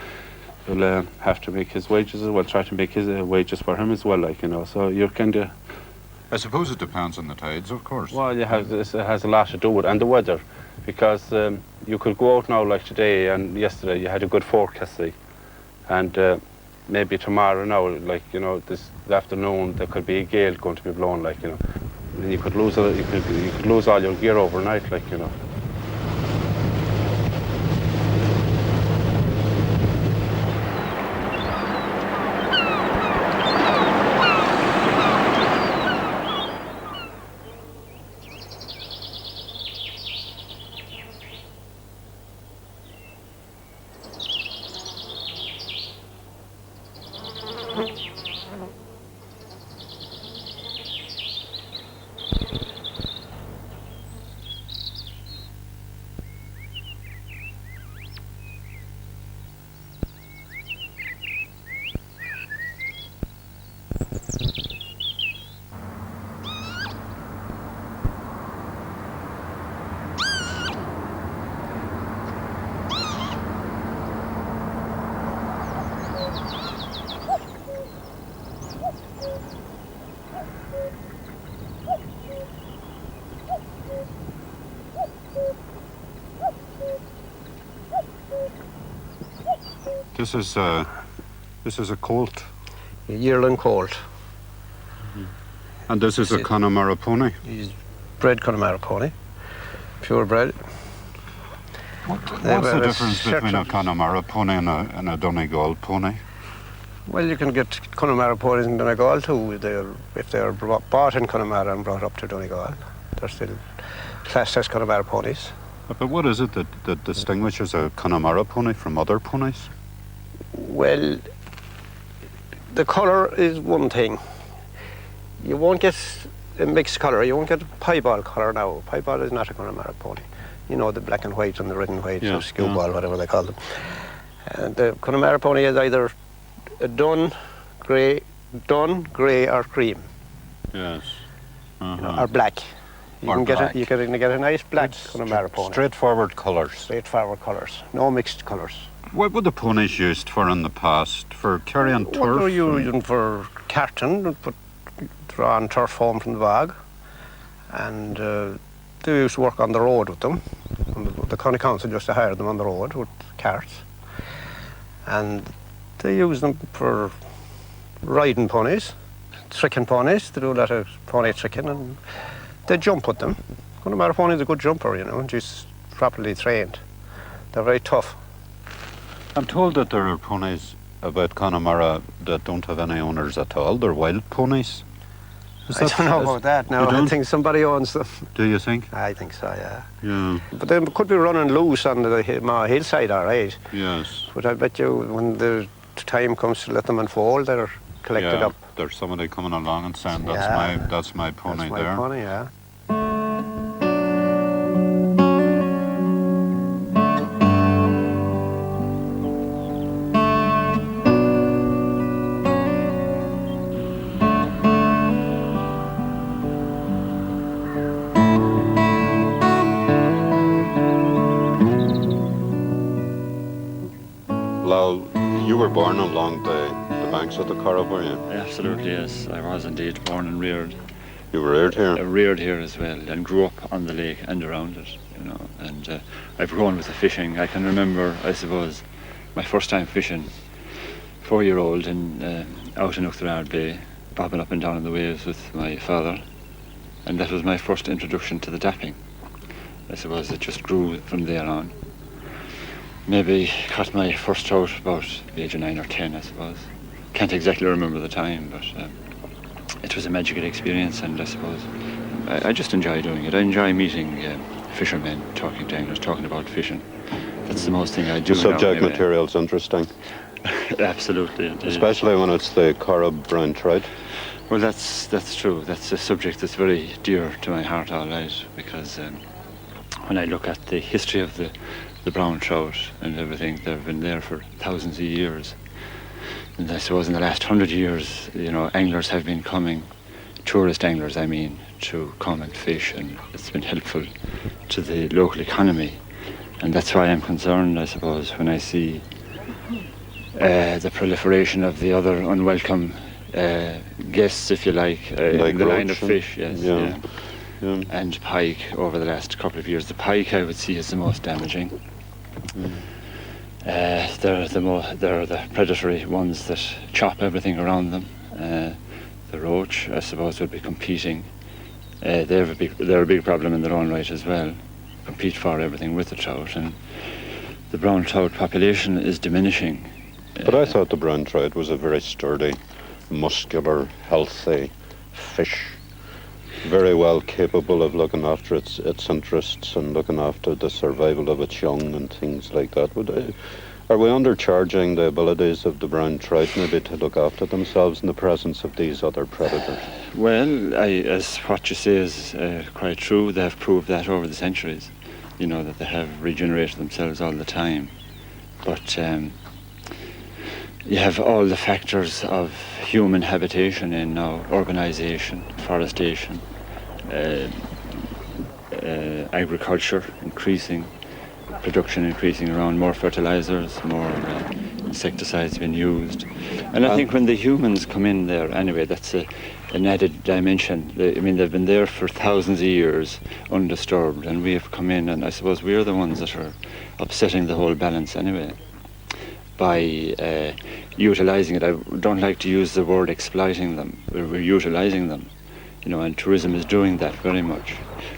have to make his wages as well, try to make his wages for him as well, so you're kind of... I suppose it depends on the tides, of course. Well, it has a lot to do with it, and the weather, because you could go out now like today and yesterday, you had a good forecast, see, and maybe tomorrow now, this afternoon, there could be a gale going to be blowing, and you could lose all your gear overnight, This is a colt. A yearling colt. And this is a Connemara pony. He's bred Connemara pony, pure bred. What's the difference between a Connemara pony and a Donegal pony? Well, you can get Connemara ponies in Donegal too. If they're bought in Connemara and brought up to Donegal, they're still classed as Connemara ponies. But what is it that distinguishes a Connemara pony from other ponies? Well, the colour is one thing. You won't get a mixed colour. You won't get a piebald colour now. Piebald is not a Connemara pony. The black and white and the red and white, or skewbald, whatever they call them. And the Connemara pony is either a dun, grey, or cream. Yes. Or black. You can get a nice black Connemara pony. Straightforward colours. Straightforward colours. No mixed colours. What were the ponies used for in the past? For carrying turf? What were you using for carting? Drawing turf home from the bog. And they used to work on the road with them. The county council just hired them on the road with carts. And they used them for riding ponies, tricking ponies. They do a lot of pony tricking, and they jump with them. Connemara pony is a good jumper, just properly trained. They're very tough. I'm told that there are ponies about Connemara that don't have any owners at all. They're wild ponies. I don't know about that now. I think somebody owns them. Do you think? I think so, yeah. Yeah. But they could be running loose on the hillside, all right. Yes. But I bet you when the time comes to let them unfold, they're collected up. There's somebody coming along and saying, that's my pony there. That's my pony, yeah. You were born along the banks of the Curragh, were you? Absolutely, yes. I was indeed born and reared You were reared here? Reared here as well, and grew up on the lake and around it, you know. And I've grown with the fishing. I can remember, I suppose, my first time fishing, 4-year-old, out in Uachtarard Bay, bobbing up and down in the waves with my father. And that was my first introduction to the dapping. I suppose it just grew from there on. Maybe caught my first trout about the age of 9 or 10, I suppose. Can't exactly remember the time, but it was a magical experience, and I suppose I just enjoy doing it. I enjoy meeting fishermen, talking to anglers, talking about fishing. That's the most thing I do. The subject material's interesting. Absolutely. Especially when it's the Corrib brown trout. Well, that's true. That's a subject that's very dear to my heart, all right, because when I look at the history of the brown trout and everything, they've been there for thousands of years. And I suppose in the last 100 years, you know, anglers have been coming, tourist anglers I mean, to come and fish, and it's been helpful to the local economy. And that's why I'm concerned, I suppose, when I see the proliferation of the other unwelcome guests, if you like in the line of fish, yes. Yeah. And pike over the last couple of years. The pike I would see as the most damaging. They're the predatory ones that chop everything around them. The roach, I suppose, would be competing. They're a big problem in their own right as well. Compete for everything with the trout, and the brown trout population is diminishing. But I thought the brown trout was a very sturdy, muscular, healthy fish. Very well capable of looking after its interests and looking after the survival of its young and things like that. Are we undercharging the abilities of the brown trout maybe to look after themselves in the presence of these other predators? Well, as what you say is quite true. They have proved that over the centuries, you know, that they have regenerated themselves all the time. But you have all the factors of human habitation in now: urbanization, forestation, agriculture increasing, production increasing around, more fertilizers, more insecticides being used. And I think when the humans come in there, anyway, that's an added dimension. They've been there for thousands of years undisturbed, and we have come in, and I suppose we're the ones that are upsetting the whole balance anyway by utilizing it. I don't like to use the word exploiting them. We're utilizing them, you know, and tourism is doing that very much.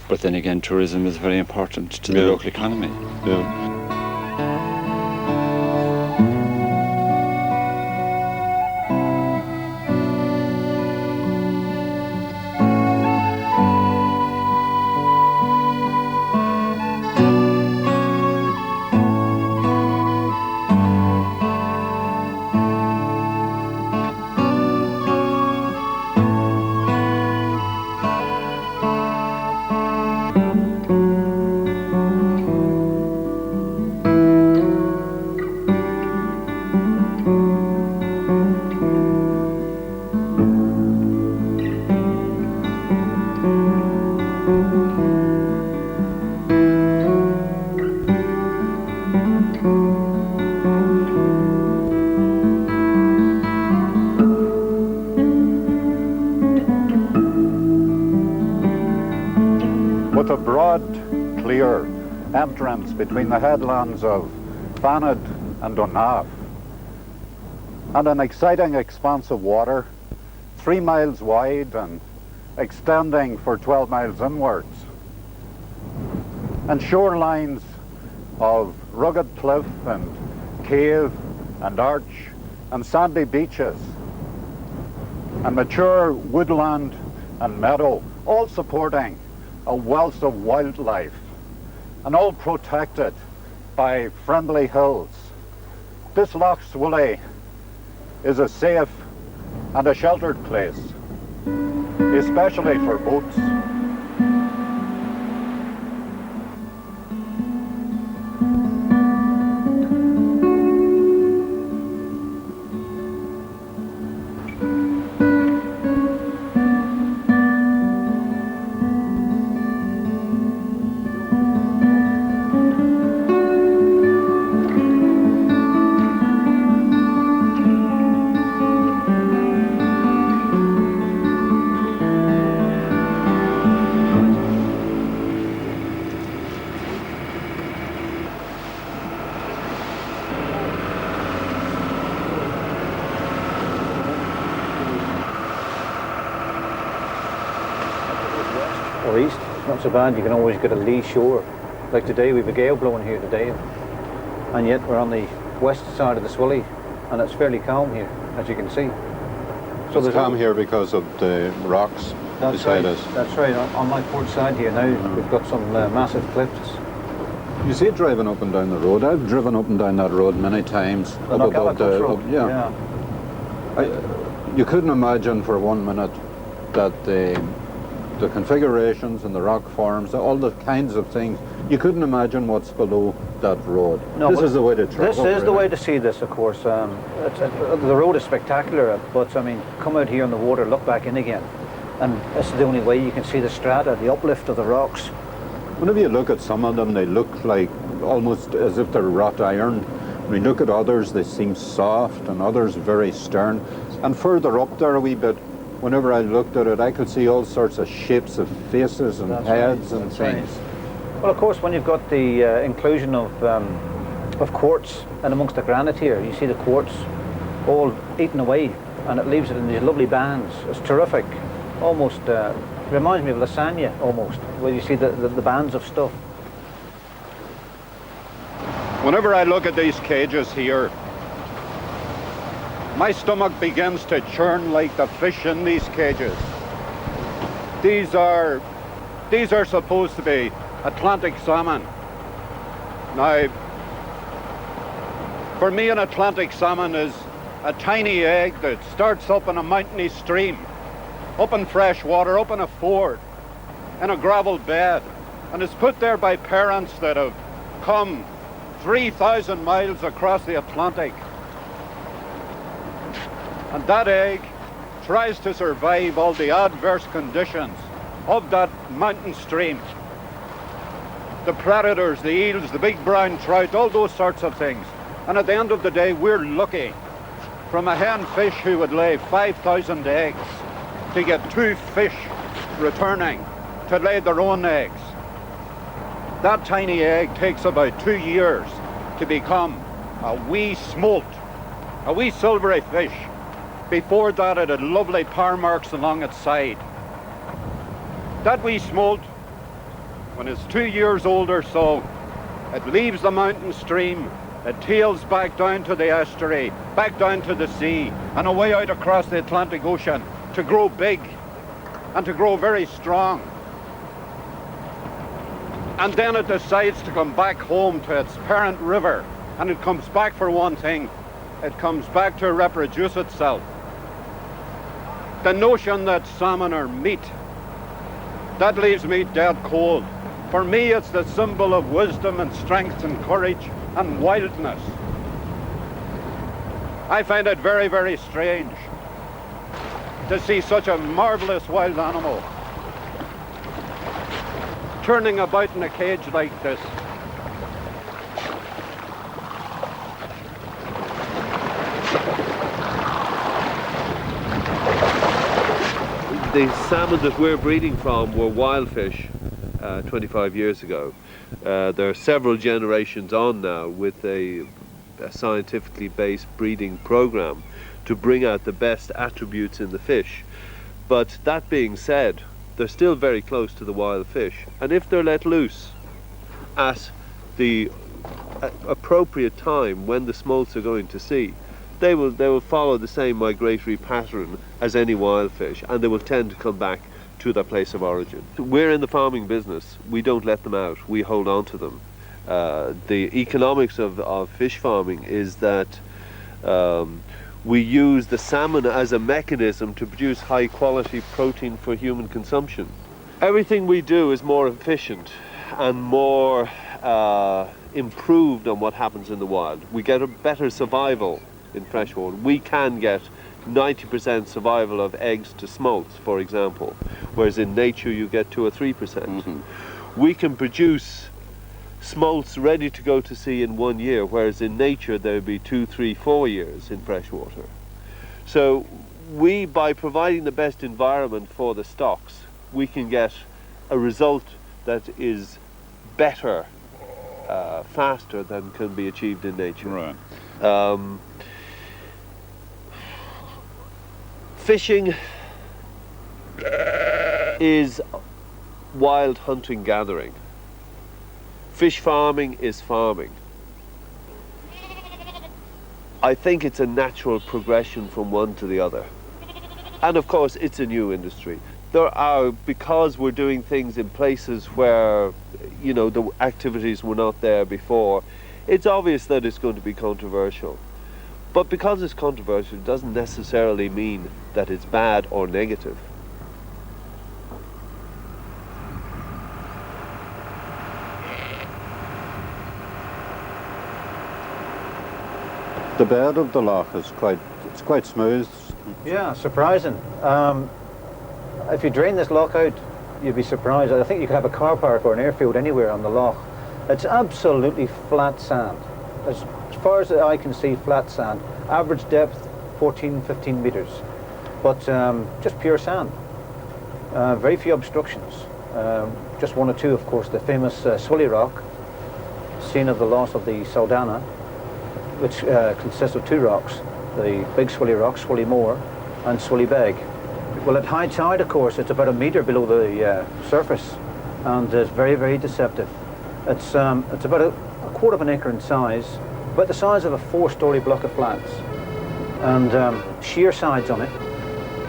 But then again, tourism is very important to the local economy. Yeah. With a broad, clear entrance between the headlands of Fanad and Dunaff, and an exciting expanse of water, 3 miles wide and extending for 12 miles inwards, and shorelines of rugged cliff and cave and arch and sandy beaches, and mature woodland and meadow, all supporting a wealth of wildlife, and all protected by friendly hills. This Lough Swilly is a safe and a sheltered place, especially for boats. not so bad. You can always get a lee shore. Like today, we've a gale blowing here today, and yet we're on the west side of the Swilly, and it's fairly calm here, as you can see. So it's calm here because of the rocks beside us. That's right. On my port side here now, we've got some massive cliffs. You see it driving up and down the road. I've driven up and down that road many times. Up above the yeah. You couldn't imagine for 1 minute that the configurations and the rock forms, all the kinds of things, you couldn't imagine what's below that road. No, this is the way to travel. This is the way to see this, of course. The road is spectacular, but I mean, come out here on the water, look back in again, and this is the only way you can see the strata, the uplift of the rocks. Whenever you look at some of them, they look like almost as if they're wrought iron. When you look at others, they seem soft, and others very stern. And further up there a wee bit, whenever I looked at it, I could see all sorts of shapes of faces and heads and things. Right. Well, of course, when you've got the inclusion of quartz and amongst the granite here, you see the quartz all eaten away, and it leaves it in these lovely bands. It's terrific. Almost reminds me of lasagna, almost, where you see the bands of stuff. Whenever I look at these cages here, my stomach begins to churn like the fish in these cages. These are supposed to be Atlantic salmon. Now, for me, an Atlantic salmon is a tiny egg that starts up in a mountainy stream, up in fresh water, up in a ford, in a gravel bed, and is put there by parents that have come 3,000 miles across the Atlantic. And that egg tries to survive all the adverse conditions of that mountain stream. The predators, the eels, the big brown trout, all those sorts of things. And at the end of the day, we're lucky from a hen fish who would lay 5,000 eggs to get 2 fish returning to lay their own eggs. That tiny egg takes about 2 years to become a wee smolt, a wee silvery fish. Before that, it had lovely power marks along its side. That wee smolt, when it's 2 years old or so, it leaves the mountain stream, it tails back down to the estuary, back down to the sea, and away out across the Atlantic Ocean to grow big and to grow very strong. And then it decides to come back home to its parent river, and it comes back for one thing. It comes back to reproduce itself. The notion that salmon are meat, that leaves me dead cold. For me, it's the symbol of wisdom and strength and courage and wildness. I find it very, very strange to see such a marvelous wild animal turning about in a cage like this. The salmon that we're breeding from were wild fish 25 years ago. There are several generations on now with a scientifically based breeding program to bring out the best attributes in the fish. But that being said, they're still very close to the wild fish, and if they're let loose at the appropriate time when the smolts are going to sea, they will follow the same migratory pattern as any wild fish, and they will tend to come back to their place of origin. We're in the farming business. We don't let them out. We hold on to them. The economics of fish farming is that we use the salmon as a mechanism to produce high quality protein for human consumption. Everything we do is more efficient and more improved on what happens in the wild. We get a better survival in freshwater. We can get 90% survival of eggs to smolts, for example, whereas in nature you get 2 or 3%. Mm-hmm. We can produce smolts ready to go to sea in 1 year, whereas in nature there would be 2, 3, 4 years in freshwater. So we, by providing the best environment for the stocks, we can get a result that is better, faster than can be achieved in nature. Right. Fishing is wild hunting gathering. Fish farming is farming. I think it's a natural progression from one to the other. And of course, it's a new industry. Because we're doing things in places where, you know, the activities were not there before, it's obvious that it's going to be controversial. But because it's controversial, it doesn't necessarily mean that it's bad or negative. The bed of the loch is quite smooth. Yeah, surprising. If you drain this loch out, you'd be surprised. I think you could have a car park or an airfield anywhere on the loch. It's absolutely flat sand. As far as the eye can see, flat sand. Average depth, 14, 15 metres. But just pure sand. Very few obstructions. Just one or two, of course. The famous Swilly Rock, scene of the loss of the Saldanha, which consists of two rocks. The big Swilly Rock, Swilly Moor, and Swilly Beg. Well, at high tide, of course, it's about a metre below the surface, and it's very, very deceptive. It's about a quarter of an acre in size, about the size of a 4-storey block of flats, and sheer sides on it.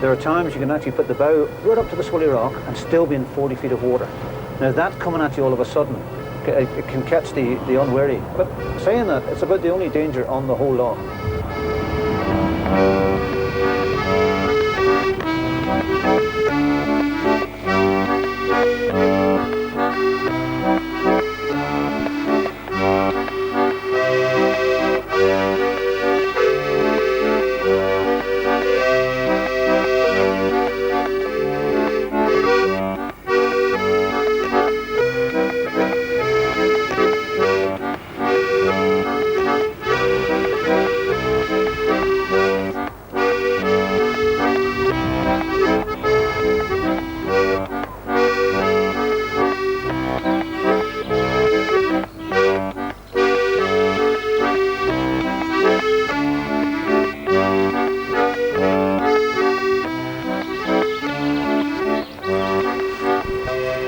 There are times you can actually put the bow right up to the Swilly Rock and still be in 40 feet of water. Now, that coming at you all of a sudden, it can catch the unwary. But saying that, it's about the only danger on the whole loch.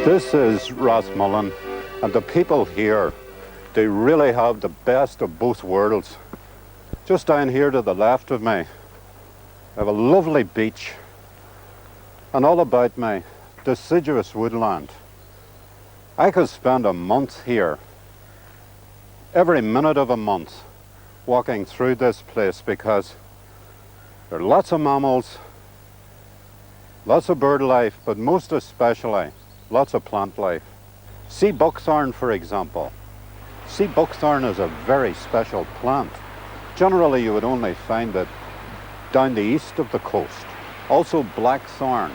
This is Rathmullen, and the people here, they really have the best of both worlds. Just down here to the left of me, I have a lovely beach, and all about me, deciduous woodland. I could spend a month here, every minute of a month, walking through this place, because there are lots of mammals, lots of bird life, but most especially lots of plant life. Sea buckthorn, for example. Sea buckthorn is a very special plant. Generally, you would only find it down the east of the coast. Also blackthorn,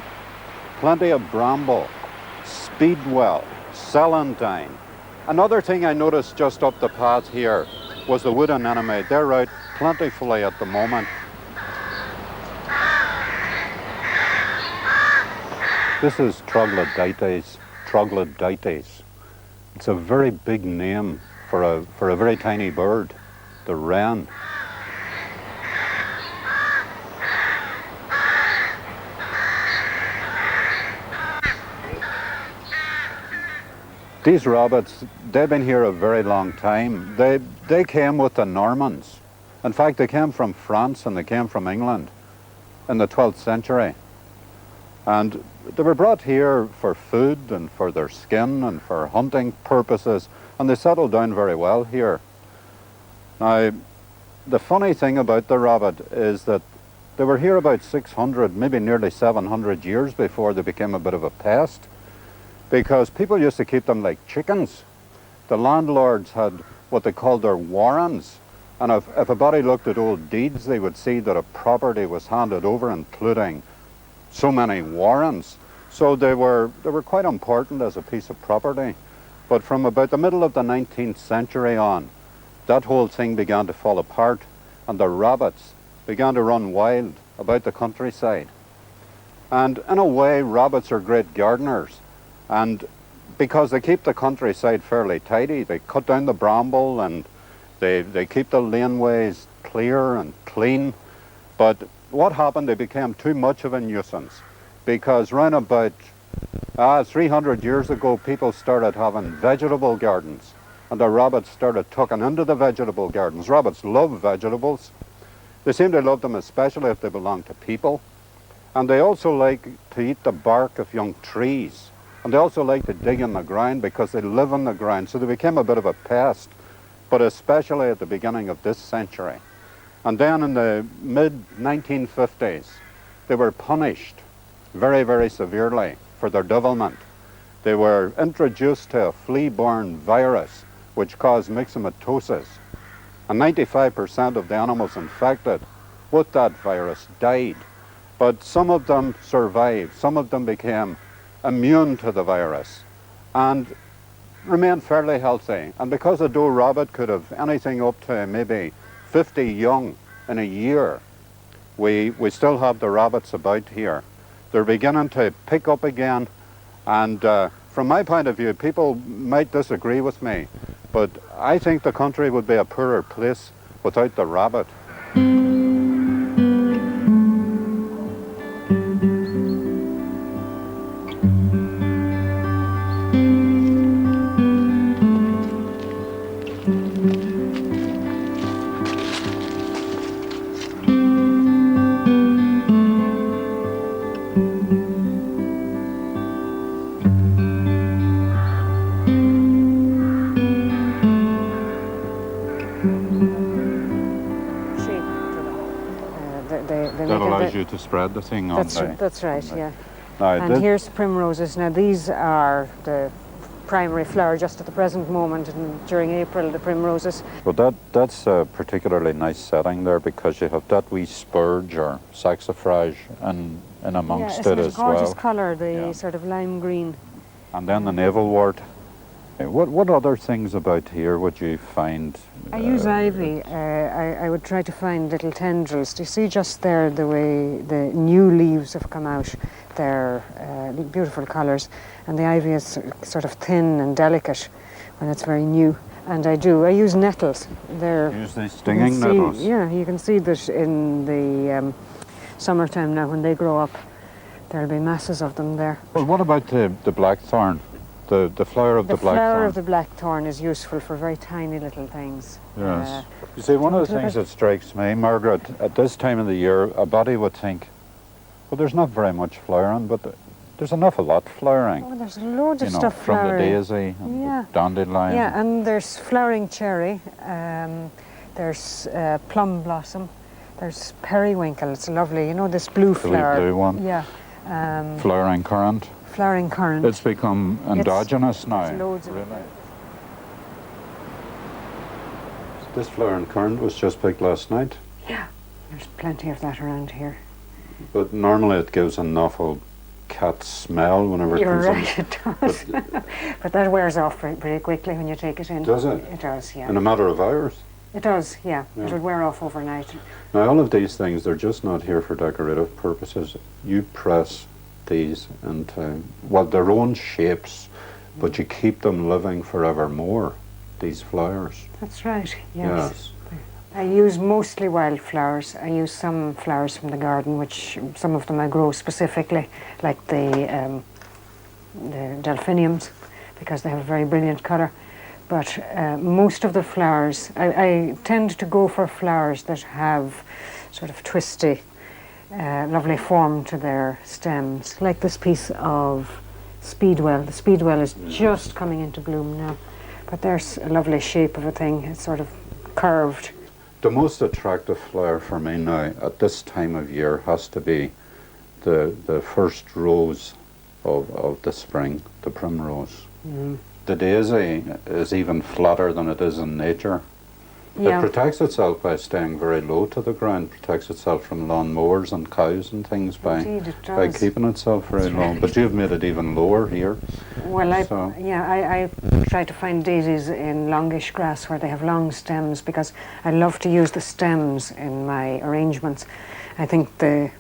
plenty of bramble, speedwell, celandine. Another thing I noticed just up the path here was the wood anemone. They're out plentifully at the moment. This is troglodytes. It's a very big name for a very tiny bird, the wren. These rabbits, they've been here a very long time. They came with the Normans. In fact, they came from France and they came from England in the 12th century. And they were brought here for food and for their skin and for hunting purposes, and they settled down very well here. Now, the funny thing about the rabbit is that they were here about 600, maybe nearly 700 years before they became a bit of a pest, because people used to keep them like chickens. The landlords had what they called their warrens, and if a body looked at old deeds, they would see that a property was handed over, including so many warrens. So they were quite important as a piece of property. But from about the middle of the 19th century on, that whole thing began to fall apart, and the rabbits began to run wild about the countryside. And in a way, rabbits are great gardeners. And because they keep the countryside fairly tidy, they cut down the bramble and they keep the laneways clear and clean. But what happened, they became too much of a nuisance, because round about 300 years ago, people started having vegetable gardens, and the rabbits started tucking into the vegetable gardens. Rabbits love vegetables. They seem to love them especially if they belong to people. And they also like to eat the bark of young trees. And they also like to dig in the ground because they live in the ground. So they became a bit of a pest, but especially at the beginning of this century. And then in the mid-1950s, they were punished very, very severely for their devilment. They were introduced to a flea-borne virus which caused myxomatosis. And 95% of the animals infected with that virus died. But some of them survived. Some of them became immune to the virus and remained fairly healthy. And because a doe rabbit could have anything up to maybe 50 young in a year, we still have the rabbits about here. They're beginning to pick up again, and from my point of view, people might disagree with me, but I think the country would be a poorer place without the rabbit. That allows you to spread the thing on the... That's right, yeah. Now, and here's primroses. Now these are the primary flower just at the present moment, and during April the primroses. Well, that's a particularly nice setting there because you have that wee spurge or saxifrage in amongst it as well. Yeah, gorgeous colour, the sort of lime green. And then the navelwort. What other things about here would you find? I use ivy. I would try to find little tendrils. Do you see just there the way the new leaves have come out? They're beautiful colours, and the ivy is sort of thin and delicate when it's very new. And I use nettles. Use these stinging nettles? Yeah, you can see that in the summertime now when they grow up. There'll be masses of them there. Well, what about the blackthorn? The flower of the blackthorn? The flower of the blackthorn is useful for very tiny little things. Yes. You see, one of the things that strikes me, Margaret, at this time of the year, a body would think, well, there's not very much flowering, but there's an awful lot flowering. Oh, there's loads of stuff from flowering. The daisy and the dandelion. Yeah, and there's flowering cherry, there's plum blossom, there's periwinkle, it's lovely. You know this blue flower? The blue one? Yeah. Flowering currant? Flowering currant. It's become endogenous now. It's loads of really. This flowering currant was just picked last night. Yeah, there's plenty of that around here. But normally it gives an awful cat smell whenever it comes in. You're right, it does. But that wears off pretty quickly when you take it in. Does it? It does, yeah. In a matter of hours? It does, yeah. It would wear off overnight. Now all of these things, they're just not here for decorative purposes. You press these into, well, their own shapes, but you keep them living forevermore, these flowers. That's right, yes. I use mostly wildflowers. I use some flowers from the garden, which some of them I grow specifically, like the delphiniums, because they have a very brilliant colour. But most of the flowers, I tend to go for flowers that have sort of twisty, lovely form to their stems, like this piece of speedwell. The speedwell is just coming into bloom now, but there's a lovely shape of a thing. It's sort of curved. The most attractive flower for me now at this time of year has to be the first rose of the spring, the primrose. The daisy is even flatter than it is in nature. Yeah. It protects itself by staying very low to the ground, protects itself from lawn mowers and cows and things by keeping itself very low. But you've made it even lower here. Well, I try to find daisies in longish grass where they have long stems, because I love to use the stems in my arrangements. I think the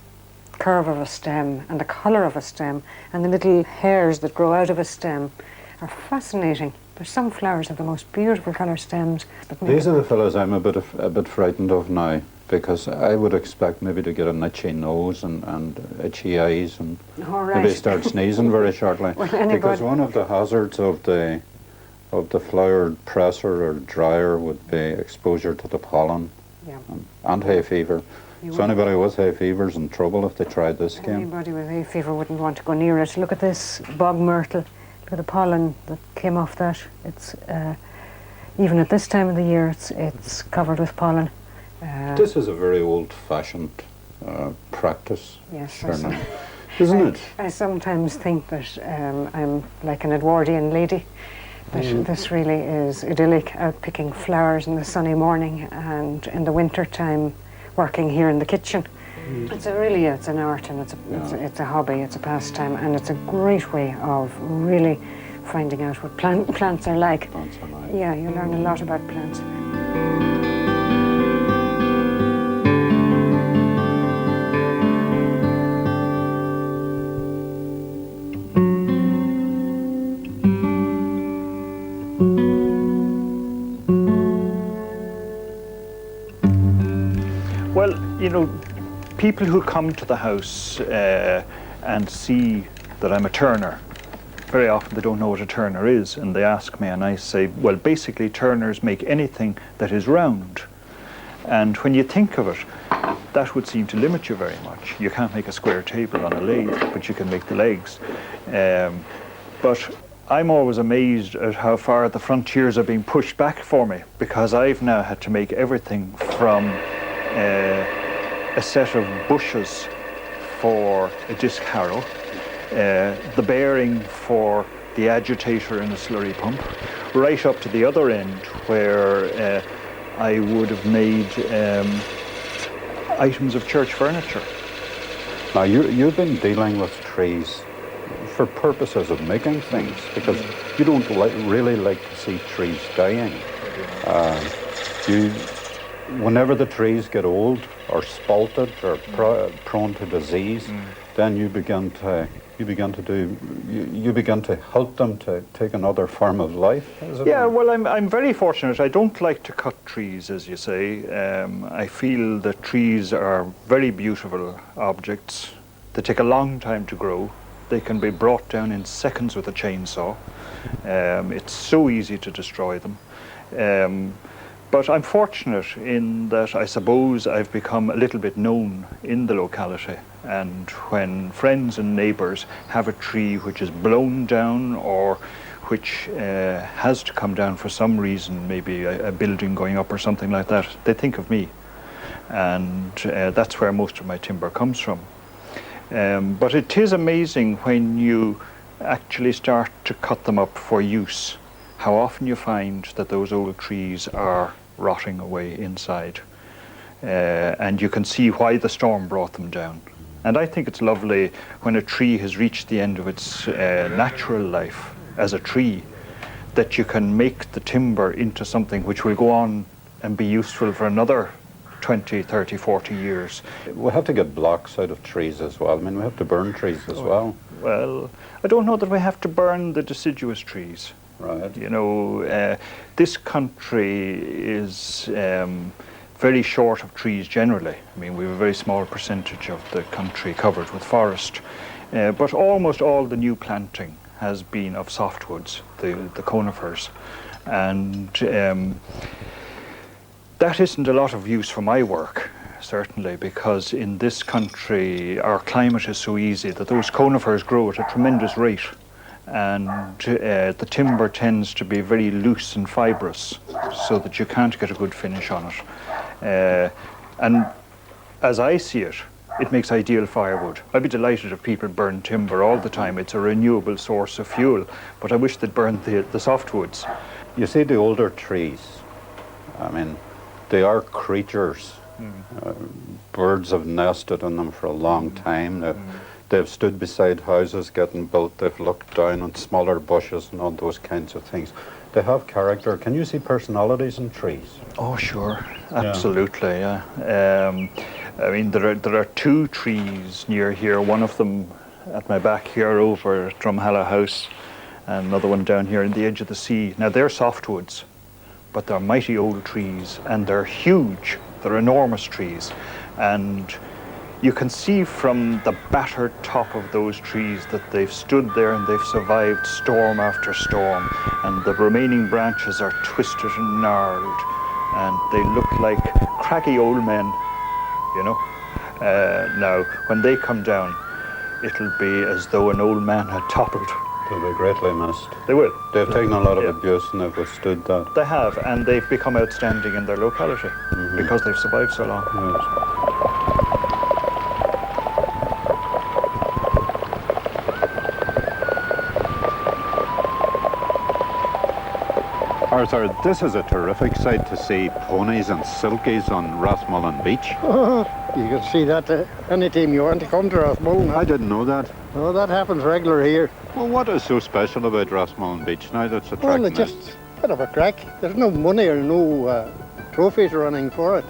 curve of a stem and the colour of a stem and the little hairs that grow out of a stem are fascinating. There's some flowers have the most beautiful colour stems. These are the fellows I'm a bit frightened of now. because I would expect maybe to get an itchy nose and itchy eyes and All right. maybe start sneezing very shortly. Well, anybody- Because one of the hazards of the flower presser or dryer would be exposure to the pollen and hay fever. So anybody with hay fever's in trouble if they tried this game. Anybody with hay fever wouldn't want to go near it. Look at this bog myrtle. Look at the pollen that came off that. It's even at this time of the year, it's covered with pollen. This is a very old-fashioned practice. Yes, Sure, isn't it? I sometimes think that I'm like an Edwardian lady. That this really is idyllic, out picking flowers in the sunny morning, and in the winter time working here in the kitchen. It's an art, and it's a hobby, it's a pastime, and it's a great way of really finding out what plants are like. Yeah, you learn a lot about plants. Well, you know, people who come to the house and see that I'm a turner, very often they don't know what a turner is, and they ask me, and I say, well, basically turners make anything that is round. And when you think of it, that would seem to limit you very much. You can't make a square table on a lathe, but you can make the legs. But I'm always amazed at how far the frontiers are being pushed back for me, because I've now had to make everything from a set of bushes for a disc harrow, the bearing for the agitator in a slurry pump, right up to the other end where I would have made items of church furniture. Now you've been dealing with trees for purposes of making things, because you don't really like to see trees dying. Whenever the trees get old or spalted or prone to disease, then you begin to help them to take another form of life. Yeah, well, I'm very fortunate. I don't like to cut trees, as you say. I feel that trees are very beautiful objects. They take a long time to grow. They can be brought down in seconds with a chainsaw. It's so easy to destroy them. But I'm fortunate in that I suppose I've become a little bit known in the locality, and when friends and neighbours have a tree which is blown down or which has to come down for some reason, maybe a building going up or something like that, they think of me. And that's where most of my timber comes from. But it is amazing when you actually start to cut them up for use, how often you find that those old trees are rotting away inside. And you can see why the storm brought them down. And I think it's lovely when a tree has reached the end of its natural life as a tree, that you can make the timber into something which will go on and be useful for another 20, 30, 40 years. We have to get blocks out of trees as well. I mean, we have to burn trees as well. Well, I don't know that we have to burn the deciduous trees. Right. You know, this country is very short of trees generally. I mean, we have a very small percentage of the country covered with forest. But almost all the new planting has been of softwoods, the conifers. And that isn't a lot of use for my work, certainly, because in this country our climate is so easy that those conifers grow at a tremendous rate. And the timber tends to be very loose and fibrous, so that you can't get a good finish on it. And as I see it, it makes ideal firewood. I'd be delighted if people burn timber all the time. It's a renewable source of fuel, but I wish they'd burn the softwoods. You see the older trees, I mean, they are creatures. Birds have nested in them for a long time. They've stood beside houses getting built. They've looked down on smaller bushes and all those kinds of things. They have character. Can you see personalities in trees? Oh, sure. Absolutely, yeah. I mean, there are two trees near here. One of them at my back here over at Drumhallow House, and another one down here in the edge of the sea. Now, they're softwoods, but they're mighty old trees, and they're huge. They're enormous trees, and you can see from the battered top of those trees that they've stood there and they've survived storm after storm, and the remaining branches are twisted and gnarled, and they look like craggy old men, you know. Now, when they come down, it'll be as though an old man had toppled. They'll be greatly missed. They will. They've taken a lot of abuse and they've withstood that. They have, and they've become outstanding in their locality because they've survived so long. Arthur, this is a terrific sight to see ponies and silkies on Rathmullen Beach. You can see that any time you want to come to Rathmullen. I didn't know that. Oh, that happens regular here. Well, what is so special about Rathmullen Beach now that's attracting Well, it's just a bit of a crack. There's no money or no trophies running for it.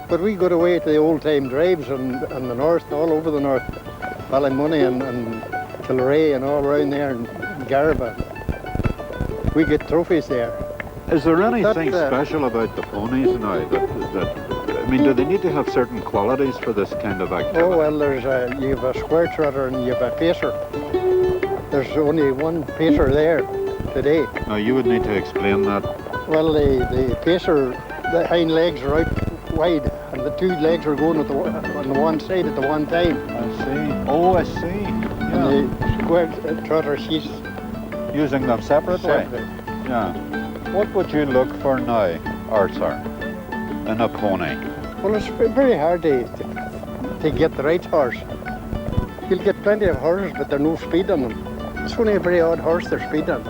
But we go away to the old-time drives and the north, all over the north. Ballymoney and Kilray and all around there, and Garba. We get trophies there. Is there anything special about the ponies now I mean, do they need to have certain qualities for this kind of activity? Oh, well, you have a square trotter and you have a pacer. There's only one pacer there today. Now, you would need to explain that. Well, the pacer, the hind legs are out wide, and the two legs are going on the one side at the one time. I see. Oh, I see. Yeah. And the square trotter, she's using them separately? Yeah. What would you look for now, Arthur, in a pony? Well, it's very hard to get the right horse. You'll get plenty of horses, but there's no speed on them. It's only a very odd horse there's speed on.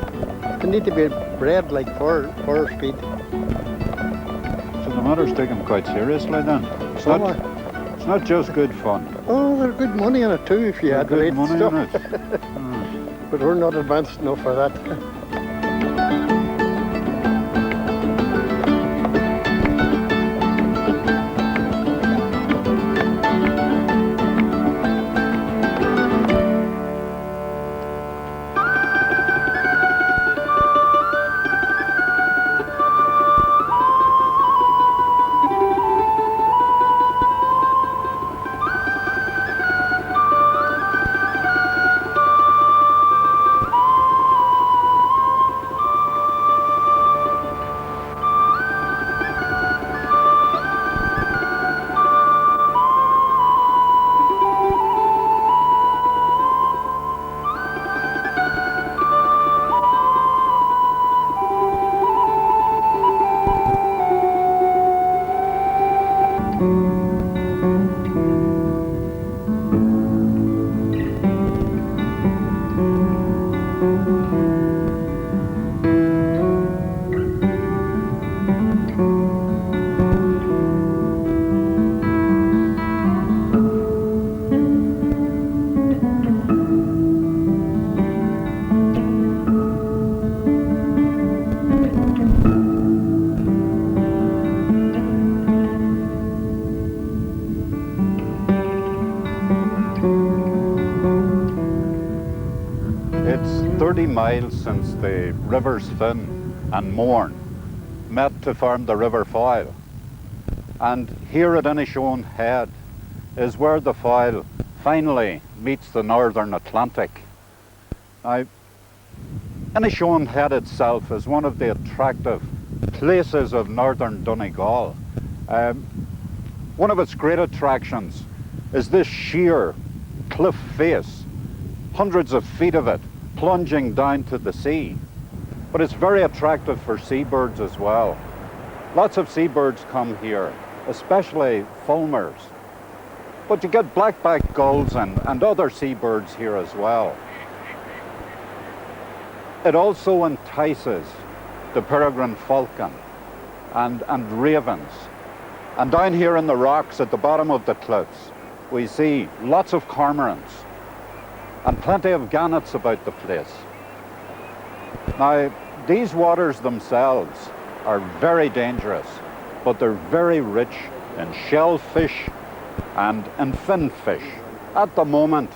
They need to be bred like for speed. So the matter's taken quite seriously then? It's not just good fun. Oh, there's good money in it too if you had the right money stuff. in it. But we're not advanced enough for that. It's 30 miles since the rivers Finn and Mourne met to form the River Foyle. And here at Inishowen Head is where the Foyle finally meets the Northern Atlantic. Now, Inishowen Head itself is one of the attractive places of northern Donegal. One of its great attractions is this sheer cliff face, hundreds of feet of it, plunging down to the sea. But it's very attractive for seabirds as well. Lots of seabirds come here, especially fulmars. But you get blackback gulls and other seabirds here as well. It also entices the peregrine falcon and ravens. And down here in the rocks at the bottom of the cliffs, we see lots of cormorants and plenty of gannets about the place. Now, these waters themselves are very dangerous, but they're very rich in shellfish and in finfish. At the moment,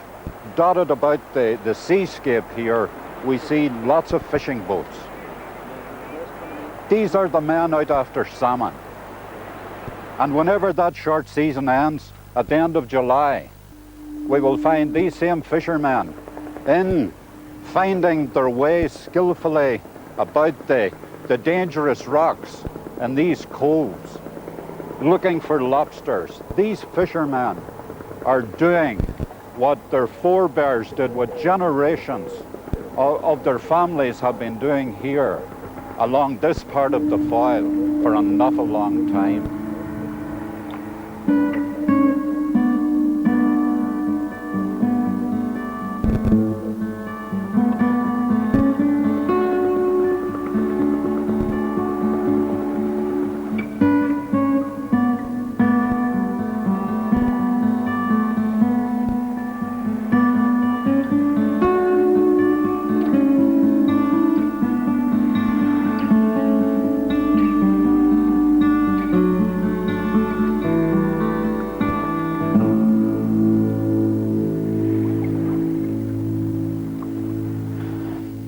dotted about the seascape here, we see lots of fishing boats. These are the men out after salmon. And whenever that short season ends, at the end of July, we will find these same fishermen in finding their way skillfully about the dangerous rocks in these coves, looking for lobsters. These fishermen are doing what their forebears did, what generations of their families have been doing here along this part of the Foyle for an awful long time.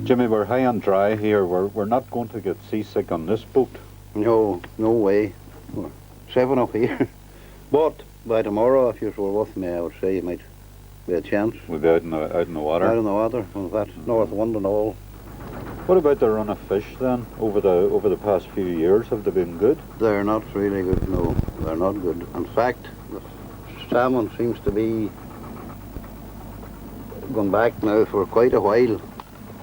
Jimmy, we're high and dry here. We're not going to get seasick on this boat. No, no way. We're 7 up here. But by tomorrow, if you were with me, I would say you might be a chance. We'll be out in the water. Out in the water, with that north wind and all. What about the run of fish then over the past few years? Have they been good? They're not really good. No, they're not good. In fact, the salmon seems to be going back now for quite a while.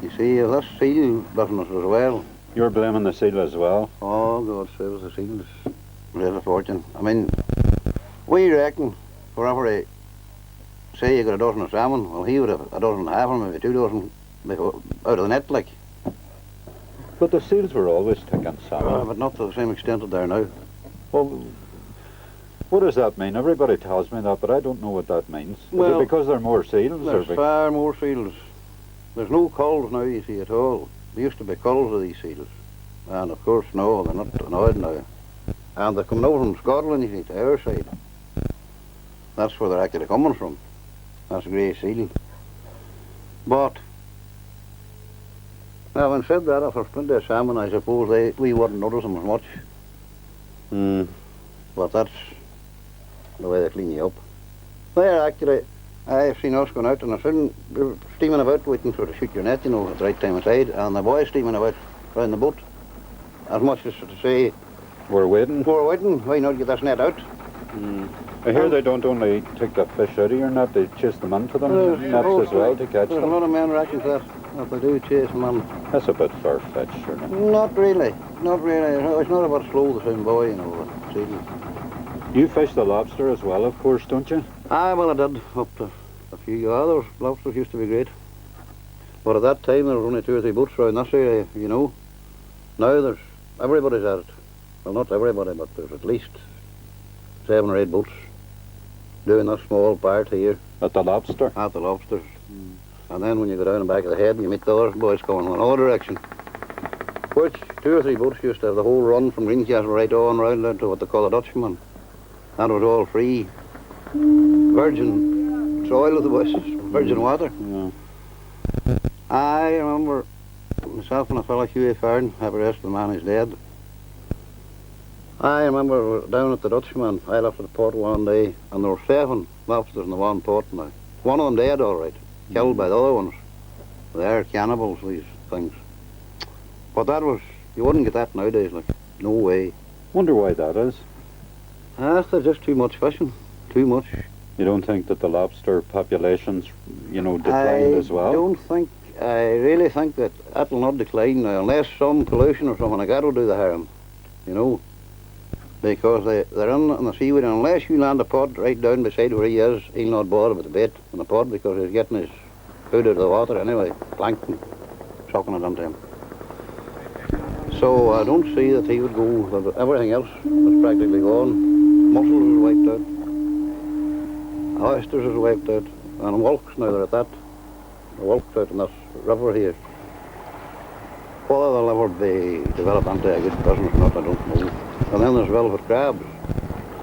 You see, this seal business as well. You're blaming the seal as well? Oh, God save us, the seal is really a fortune. I mean, we reckon for every, say you got a dozen of salmon, well, he would have a dozen and a half, or maybe 2 dozen out of the net, like. But the seals were always taking salmon. But not to the same extent that they are now. Well, what does that mean? Everybody tells me that, but I don't know what that means. Well, is it because there are more seals? There's far more seals. There's no culls now, you see, at all. There used to be culls of these seals. And of course, no, they're not annoyed now. And they're coming over from Scotland, you see, to our side. That's where they're actually coming from. That's grey seal. But, now, having said that, if there's plenty of salmon, I suppose we wouldn't notice them as much. But that's the way they clean you up. They're actually, I've seen us going out and they're steaming about waiting for to shoot your net, you know, at the right time of tide, and the boys steaming about round the boat. As much as to say, we're waiting. We're waiting. Why not get this net out? I hear they don't only take the fish out of your net, they chase them into them nets as well to catch them. There's a lot of men reckon that they do chase them in. That's a bit far-fetched, surely. Not really. Not really. It's not about slow the same boy, you know, season. You fish the lobster as well, of course, don't you? Aye, well, I did up to a few others. Lobsters used to be great. But at that time, there were only 2 or 3 boats around this area, you know. Now everybody's at it. Well, not everybody, but there's at least 7 or 8 boats doing that small part here. At the lobster? At the lobsters. And then when you go down the back of the head, you meet the other boys going in another direction. Which 2 or 3 boats used to have the whole run from Greencastle right on round down to what they call a Dutchman. That was all free. Virgin soil of the bush, virgin water. Yeah. I remember myself and a fellow Hughie Farn, have rest the man is dead. I remember down at the Dutchman, I left at the port one day, and there were 7 lobsters in the one pot now. One of them dead, all right, killed by the other ones. They're cannibals, these things. But that was, you wouldn't get that nowadays, like, no way. Wonder why that is. There's just too much fishing, too much. You don't think that the lobster populations, you know, declined as well? I really think that will not decline now, unless some pollution or something like that will do the harm, you know. Because they're in the seaweed, and unless you land a pod right down beside where he is, he'll not bother with the bait on the pod because he's getting his food out of the water anyway, plankton, sucking it into him. So I don't see that he would go, everything else is practically gone. Mussels is wiped out, oysters is wiped out, and whelks now they're at that. The whelks out in this river here. Whether they'll ever be developed into a good business or not, I don't know. And then there's velvet crabs,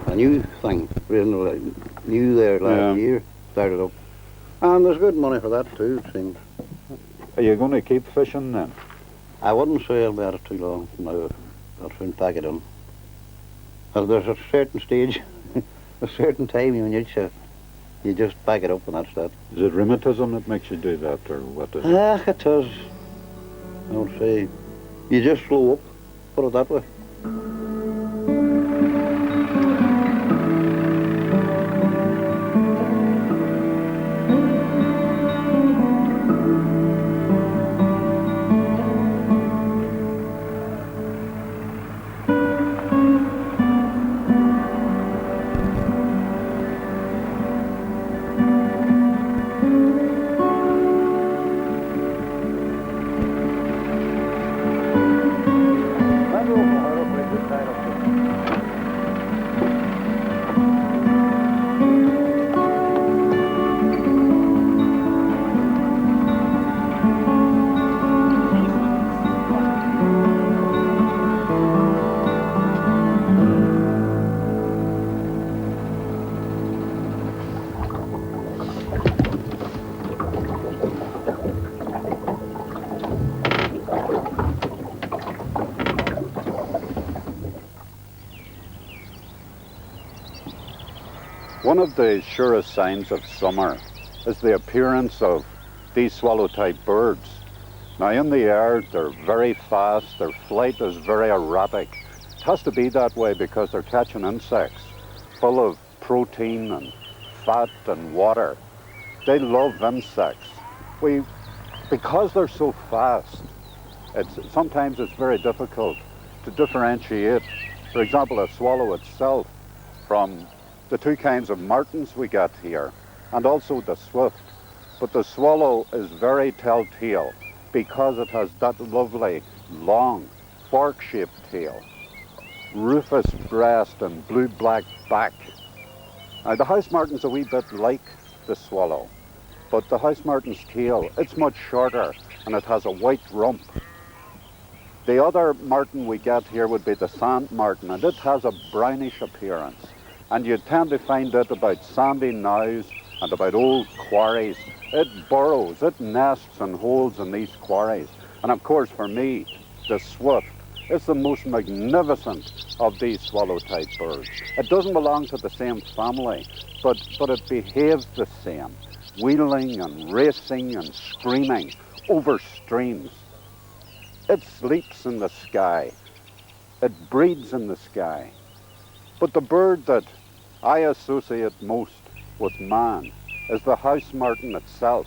a new thing, reasonably new there last year, started up. And there's good money for that too, it seems. Are you going to keep fishing then? I wouldn't say I'll be at it too long. No, I'll soon pack it in. There's a certain stage, a certain time when you just back it up and that's that. Is it rheumatism that makes you do that, or what is it? It does. I would say you just slow up, put it that way. One of the surest signs of summer is the appearance of these swallow-type birds. Now in the air, they're very fast, their flight is very erratic. It has to be that way because they're catching insects full of protein and fat and water. They love insects. Because they're so fast, sometimes it's very difficult to differentiate, for example, a swallow itself from the two kinds of martins we get here, and also the swift. But the swallow is very telltale because it has that lovely, long, fork-shaped tail, rufous breast and blue-black back. Now the house martin's a wee bit like the swallow, but the house martin's tail, it's much shorter and it has a white rump. The other martin we get here would be the sand martin, and it has a brownish appearance. And you tend to find it about sandy knolls and about old quarries. It burrows, it nests and holes in these quarries. And of course for me, the swift is the most magnificent of these swallow-type birds. It doesn't belong to the same family, but it behaves the same, wheeling and racing and screaming over streams. It sleeps in the sky. It breeds in the sky. But the bird that I associate most with man is the house martin itself.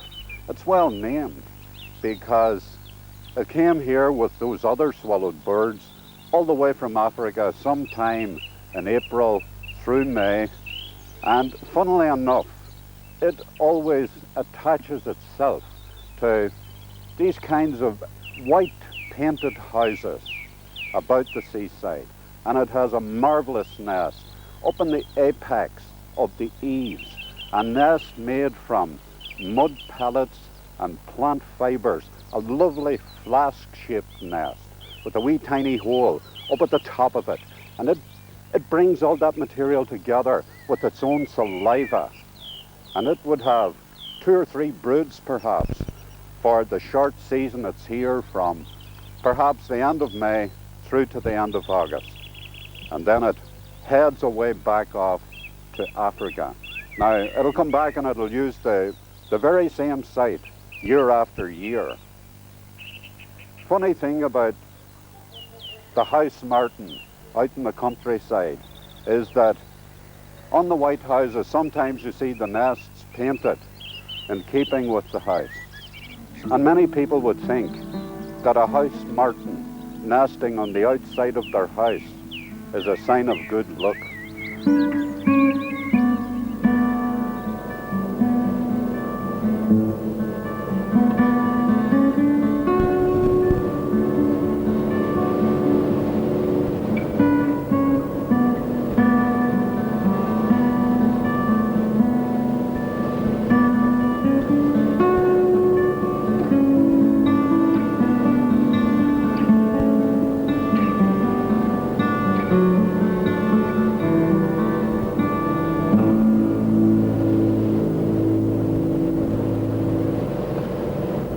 It's well named because it came here with those other swallowed birds all the way from Africa sometime in April through May, and funnily enough, it always attaches itself to these kinds of white painted houses about the seaside, and it has a marvelous nest up in the apex of the eaves, a nest made from mud pellets and plant fibres, a lovely flask-shaped nest with a wee tiny hole up at the top of it, and it brings all that material together with its own saliva, and it would have 2 or 3 broods perhaps for the short season it's here from perhaps the end of May through to the end of August, and then it heads away back off to Africa. Now, it'll come back and it'll use the very same site year after year. Funny thing about the house martin out in the countryside is that on the white houses, sometimes you see the nests painted in keeping with the house. And many people would think that a house martin nesting on the outside of their house is a sign of good luck.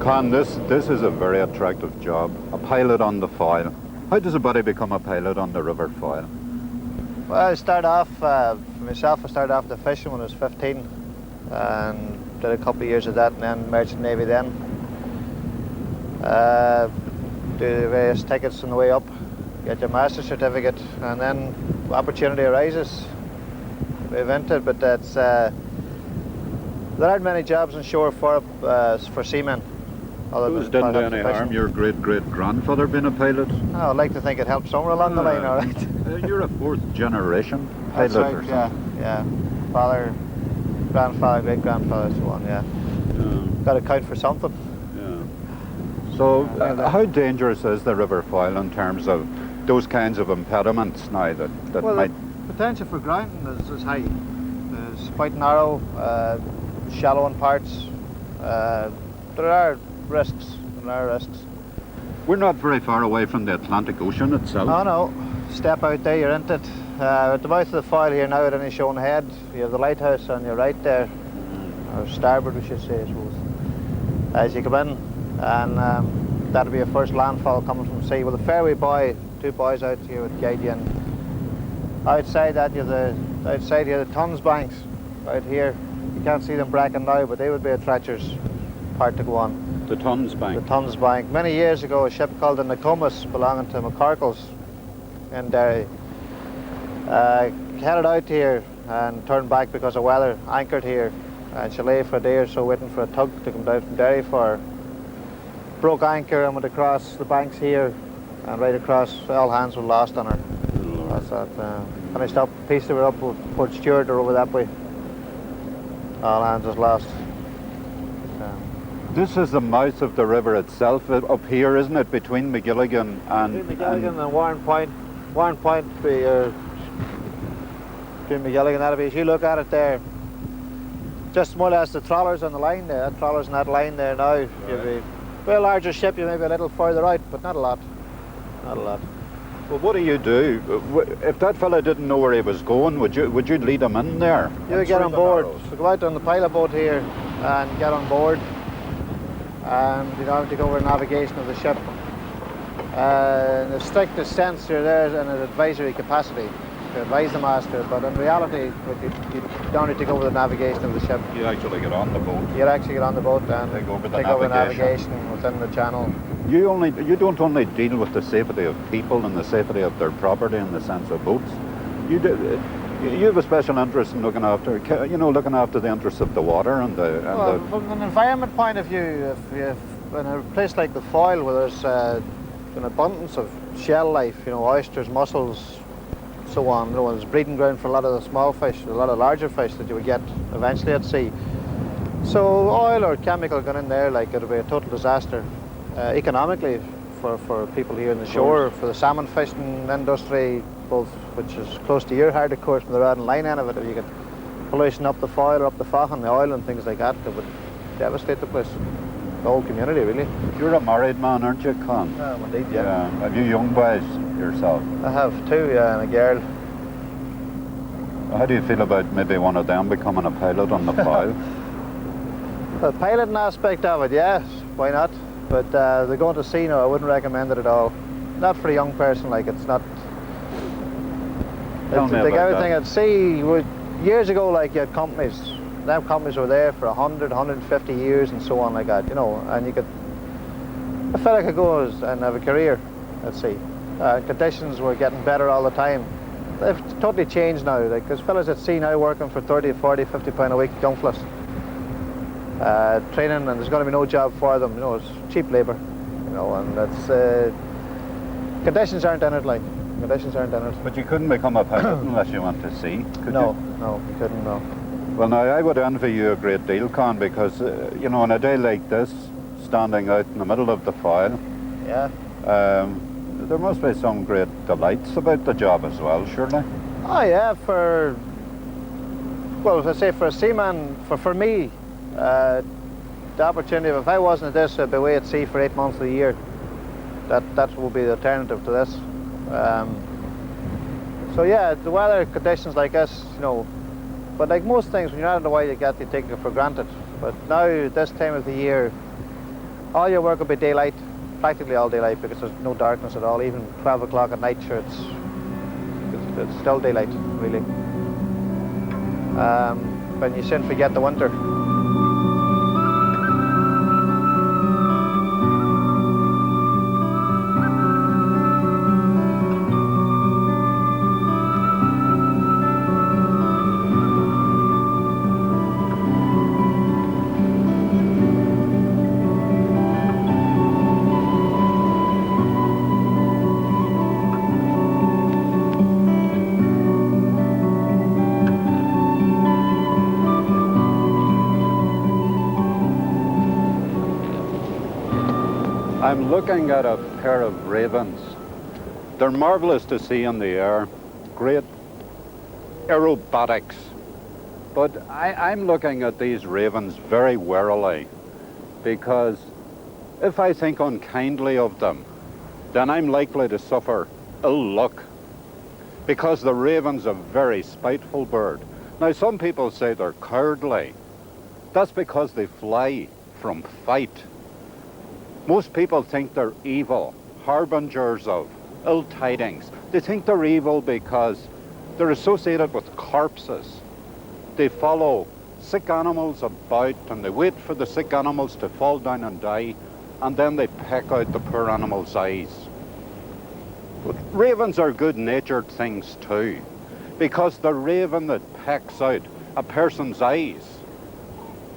Con, this is a very attractive job. A pilot on the Foyle. How does a body become a pilot on the River Foyle? Well, I started off, for myself, I started off the fishing when I was 15 and did a couple of years of that, and then Merchant Navy then. Do various tickets on the way up, get your master's certificate, and then opportunity arises. Move into it, but that's, there aren't many jobs on shore for seamen. Those didn't do any harm. Your great-great-grandfather being a pilot? Oh, I'd like to think it helped somewhere along the line, all right. You're a fourth-generation pilot. That's right, or something. yeah. Father, grandfather, great-grandfather, so on, yeah. Got to count for something. So, how dangerous is the River Foyle in terms of those kinds of impediments now that well, might... the potential for grounding is high. It's quite narrow, shallow in parts. There are risks. We're not very far away from the Atlantic Ocean itself. No. Step out there, you're into it. At the mouth of the Foyle here now, at any shown head, you have the lighthouse on your right there, or starboard we should say, I suppose. As you come in, and that'll be your first landfall coming from sea. Well, the fairway buoy, two buoys out here would guide you in. Outside that, you have the tons banks out here. You can't see them bracken now, but they would be a treacherous part to go on. The Tons Bank? The Tons Bank. Many years ago, a ship called the Nokomis, belonging to McCorkle's in Derry, headed out here and turned back because of weather, anchored here, and she lay for a day or so waiting for a tug to come down from Derry for her. Broke anchor and went across the banks here and right across. All hands were lost on her. That's that. Finished up, pieced her up with Port Stewart or over that way. All hands was lost. This is the mouth of the river itself up here, isn't it, between McGilligan and... Between McGilligan and Warren Point. Warren Point be between McGilligan, that'll be, as you look at it there, just more or less the trawlers on the line there, trawlers in that line there now. Right. You'll be a larger ship, you may be a little further out, but not a lot. Not a lot. Well, what do you do? If that fella didn't know where he was going, would you lead him in there? You would get on board. So go out on the pilot boat here and get on board. And you don't have to go over navigation of the ship. In the strictest sense, you're there in an advisory capacity to advise the master, but in reality, you don't need to go over the navigation of the ship. You actually get on the boat. You actually get on the boat and take over the navigation within the channel. You don't only deal with the safety of people and the safety of their property in the sense of boats. You have a special interest in looking after the interests of the water and From an environment point of view, if in a place like the Foyle where there's an abundance of shell life, oysters, mussels, so on, there's breeding ground for a lot of the small fish, a lot of larger fish that you would get eventually at sea. So oil or chemical going in there, like, it'll be a total disaster economically for people here in the shore, for the salmon fishing industry, both, which is close to your heart, of course, from the rod and line end of it. If you get pollution up the Foyle or up the Faughan, the oil and things like that, it would devastate the place, the whole community, really. You're a married man, aren't you, Con? Indeed, yeah. Have you young boys yourself? I have two, yeah, and a girl. How do you feel about maybe one of them becoming a pilot on the Foyle? The piloting aspect of it, yes, why not? But the going to sea, no, I wouldn't recommend it at all. Not for a young person, like, it's not... Tell me about everything that. at sea, years ago, like, you had companies. Them companies were there for 100, 150 years and so on like that, and you could... A fella could go and have a career at sea. Conditions were getting better all the time. They've totally changed now, like, because fellas at sea now working for 30, 40, 50 pound a week, young fellas. Training, and there's going to be no job for them, it's cheap labour, and that's... conditions aren't in it, like. Conditions aren't in it. But you couldn't become a pilot unless you went to sea, could you? No, you couldn't, no. Well, now, I would envy you a great deal, Con, because, on a day like this, standing out in the middle of the Foyle, yeah, there must be some great delights about the job as well, surely? Oh, yeah, as I say, for a seaman, for me, the opportunity, if I wasn't at this, I'd be away at sea for 8 months of the year. That would be the alternative to this. So yeah, the weather conditions like this, but like most things, when you're not in the way you take it for granted. But now, this time of the year, all your work will be daylight, practically all daylight, because there's no darkness at all. Even 12 o'clock at night, sure, It's still daylight, really. When you soon forget the winter. I'm looking at a pair of ravens. They're marvelous to see in the air, great aerobatics. But I'm looking at these ravens very warily, because if I think unkindly of them, then I'm likely to suffer ill luck, because the raven's a very spiteful bird. Now, some people say they're cowardly. That's because they fly from fight. Most people think they're evil, harbingers of ill tidings. They think they're evil because they're associated with corpses. They follow sick animals about and they wait for the sick animals to fall down and die, and then they peck out the poor animal's eyes. But ravens are good-natured things too, because the raven that pecks out a person's eyes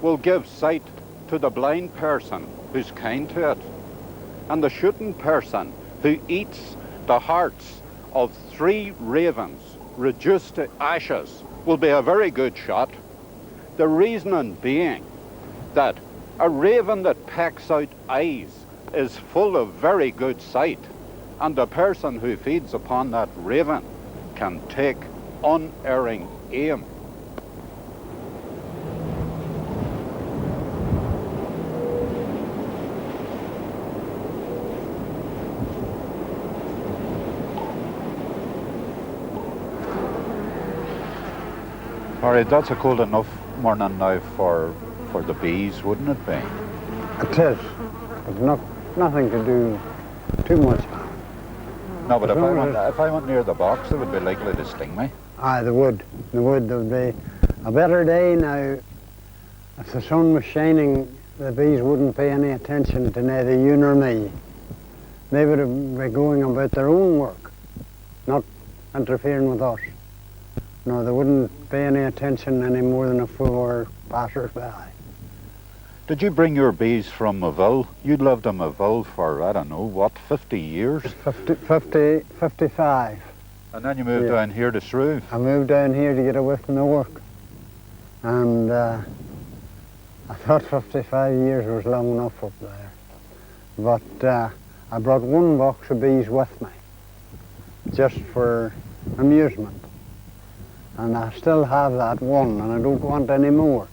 will give sight to the blind person who's kind to it. And the shooting person who eats the hearts of 3 ravens reduced to ashes will be a very good shot. The reasoning being that a raven that pecks out eyes is full of very good sight, and the person who feeds upon that raven can take unerring aim. All right, that's a cold enough morning now for the bees, wouldn't it be? It is, but nothing to do too much harm. No, but if I went near the box, they would be likely to sting me. Aye, they would. There would be a better day now. If the sun was shining, the bees wouldn't pay any attention to neither you nor me. They would be going about their own work, not interfering with us. No, they wouldn't pay any attention any more than if we were passers-by. Did you bring your bees from Maville? You lived in Maville for, I don't know, what, 50 years? 55. And then you moved down here to Shrove? I moved down here to get away from the work. And I thought 55 years was long enough up there. But I brought 1 box of bees with me, just for amusement. And I still have that one, and I don't want any more.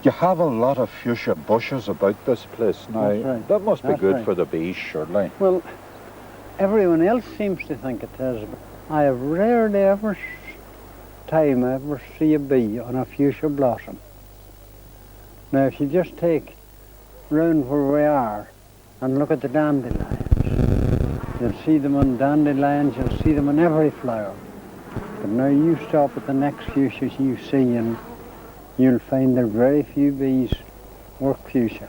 You have a lot of fuchsia bushes about this place now. That's right. That must be That's good right. for the bees, surely. Well, everyone else seems to think it is, but I have rarely ever see a bee on a fuchsia blossom. Now, if you just take round where we are and look at the dandelions, you'll see them on dandelions, you'll see them on every flower. But now you stop at the next fuchsias you see and you'll find that very few bees work fuchsia.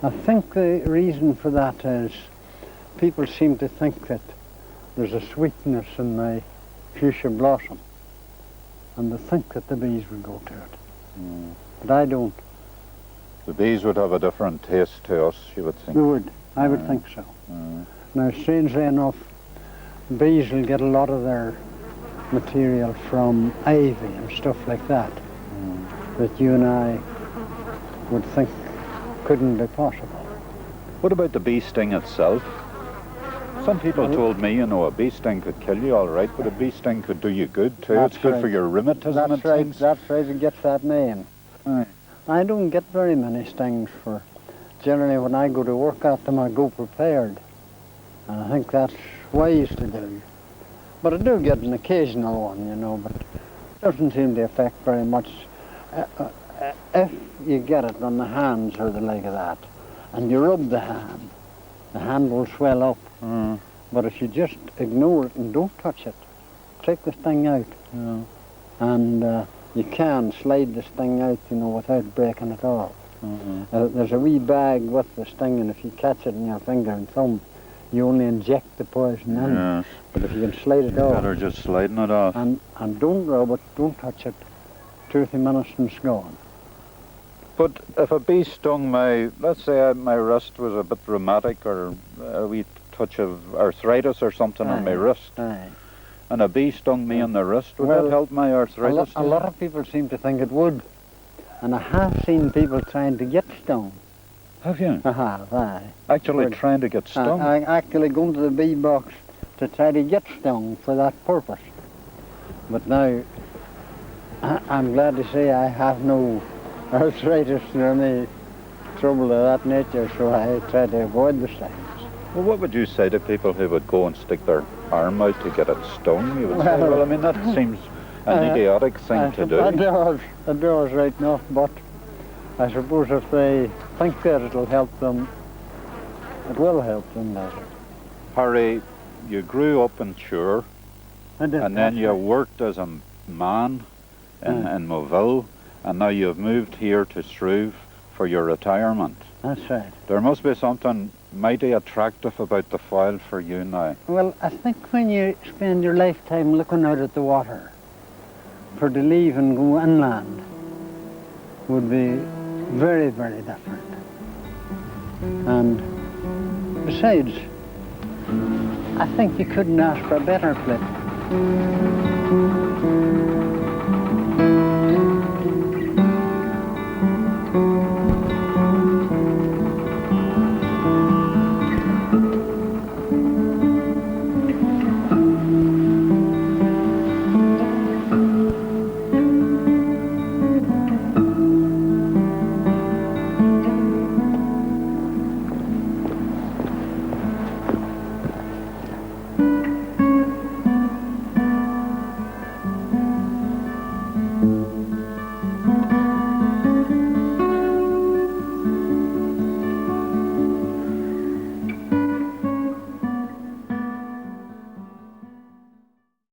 I think the reason for that is people seem to think that there's a sweetness in the fuchsia blossom, and they think that the bees will go to it. But I don't. The bees would have a different taste to us, you would think. They would. I would think so. Now, strangely enough, bees will get a lot of their material from ivy and stuff like that, that you and I would think couldn't be possible. What about the bee sting itself? Some people told me, you know, a bee sting could kill you all right, but a bee sting could do you good too. That's it's good right. for your rheumatism That's and right. things. That's right, it gets that name. Aye. I don't get very many stings for, generally when I go to work at them I go prepared. And I think that's wise to do. But I do get an occasional one, you know, but it doesn't seem to affect very much. If you get it on the hands or the leg of that, and you rub the hand will swell up. But if you just ignore it and don't touch it, take the sting out, and you can slide the sting out, without breaking it off. There's a wee bag with the sting, and if you catch it in your finger and thumb, you only inject the poison in. Yes. But if you can slide it off, Better just sliding it off. and don't rub it, don't touch it, 2 or 3 minutes and it's gone. But if a bee stung let's say my wrist was a bit rheumatic or a wee touch of arthritis or something on my wrist, and a bee stung me on the wrist, would that help my arthritis? A lot of people seem to think it would. And I have seen people trying to get stung. Have you? I have, aye. Actually trying to get stung? I actually go into the bee box to try to get stung for that purpose. But now, I'm glad to say I have no arthritis or any trouble of that nature, so I try to avoid the stings. Well, what would you say to people who would go and stick their arm out to get it stung? You would say, well, I mean, that seems an idiotic thing to do. It does right enough, but I suppose if they think that it'll help them, it will help them better. Harry, you grew up in Shure, and then you worked as a man in Moville, and now you've moved here to Shrove for your retirement. That's right. There must be something mighty attractive about the Foyle for you now. Well, I think when you spend your lifetime looking out at the water, for to leave and go inland would be very, very different. And besides, I think you couldn't ask for a better place.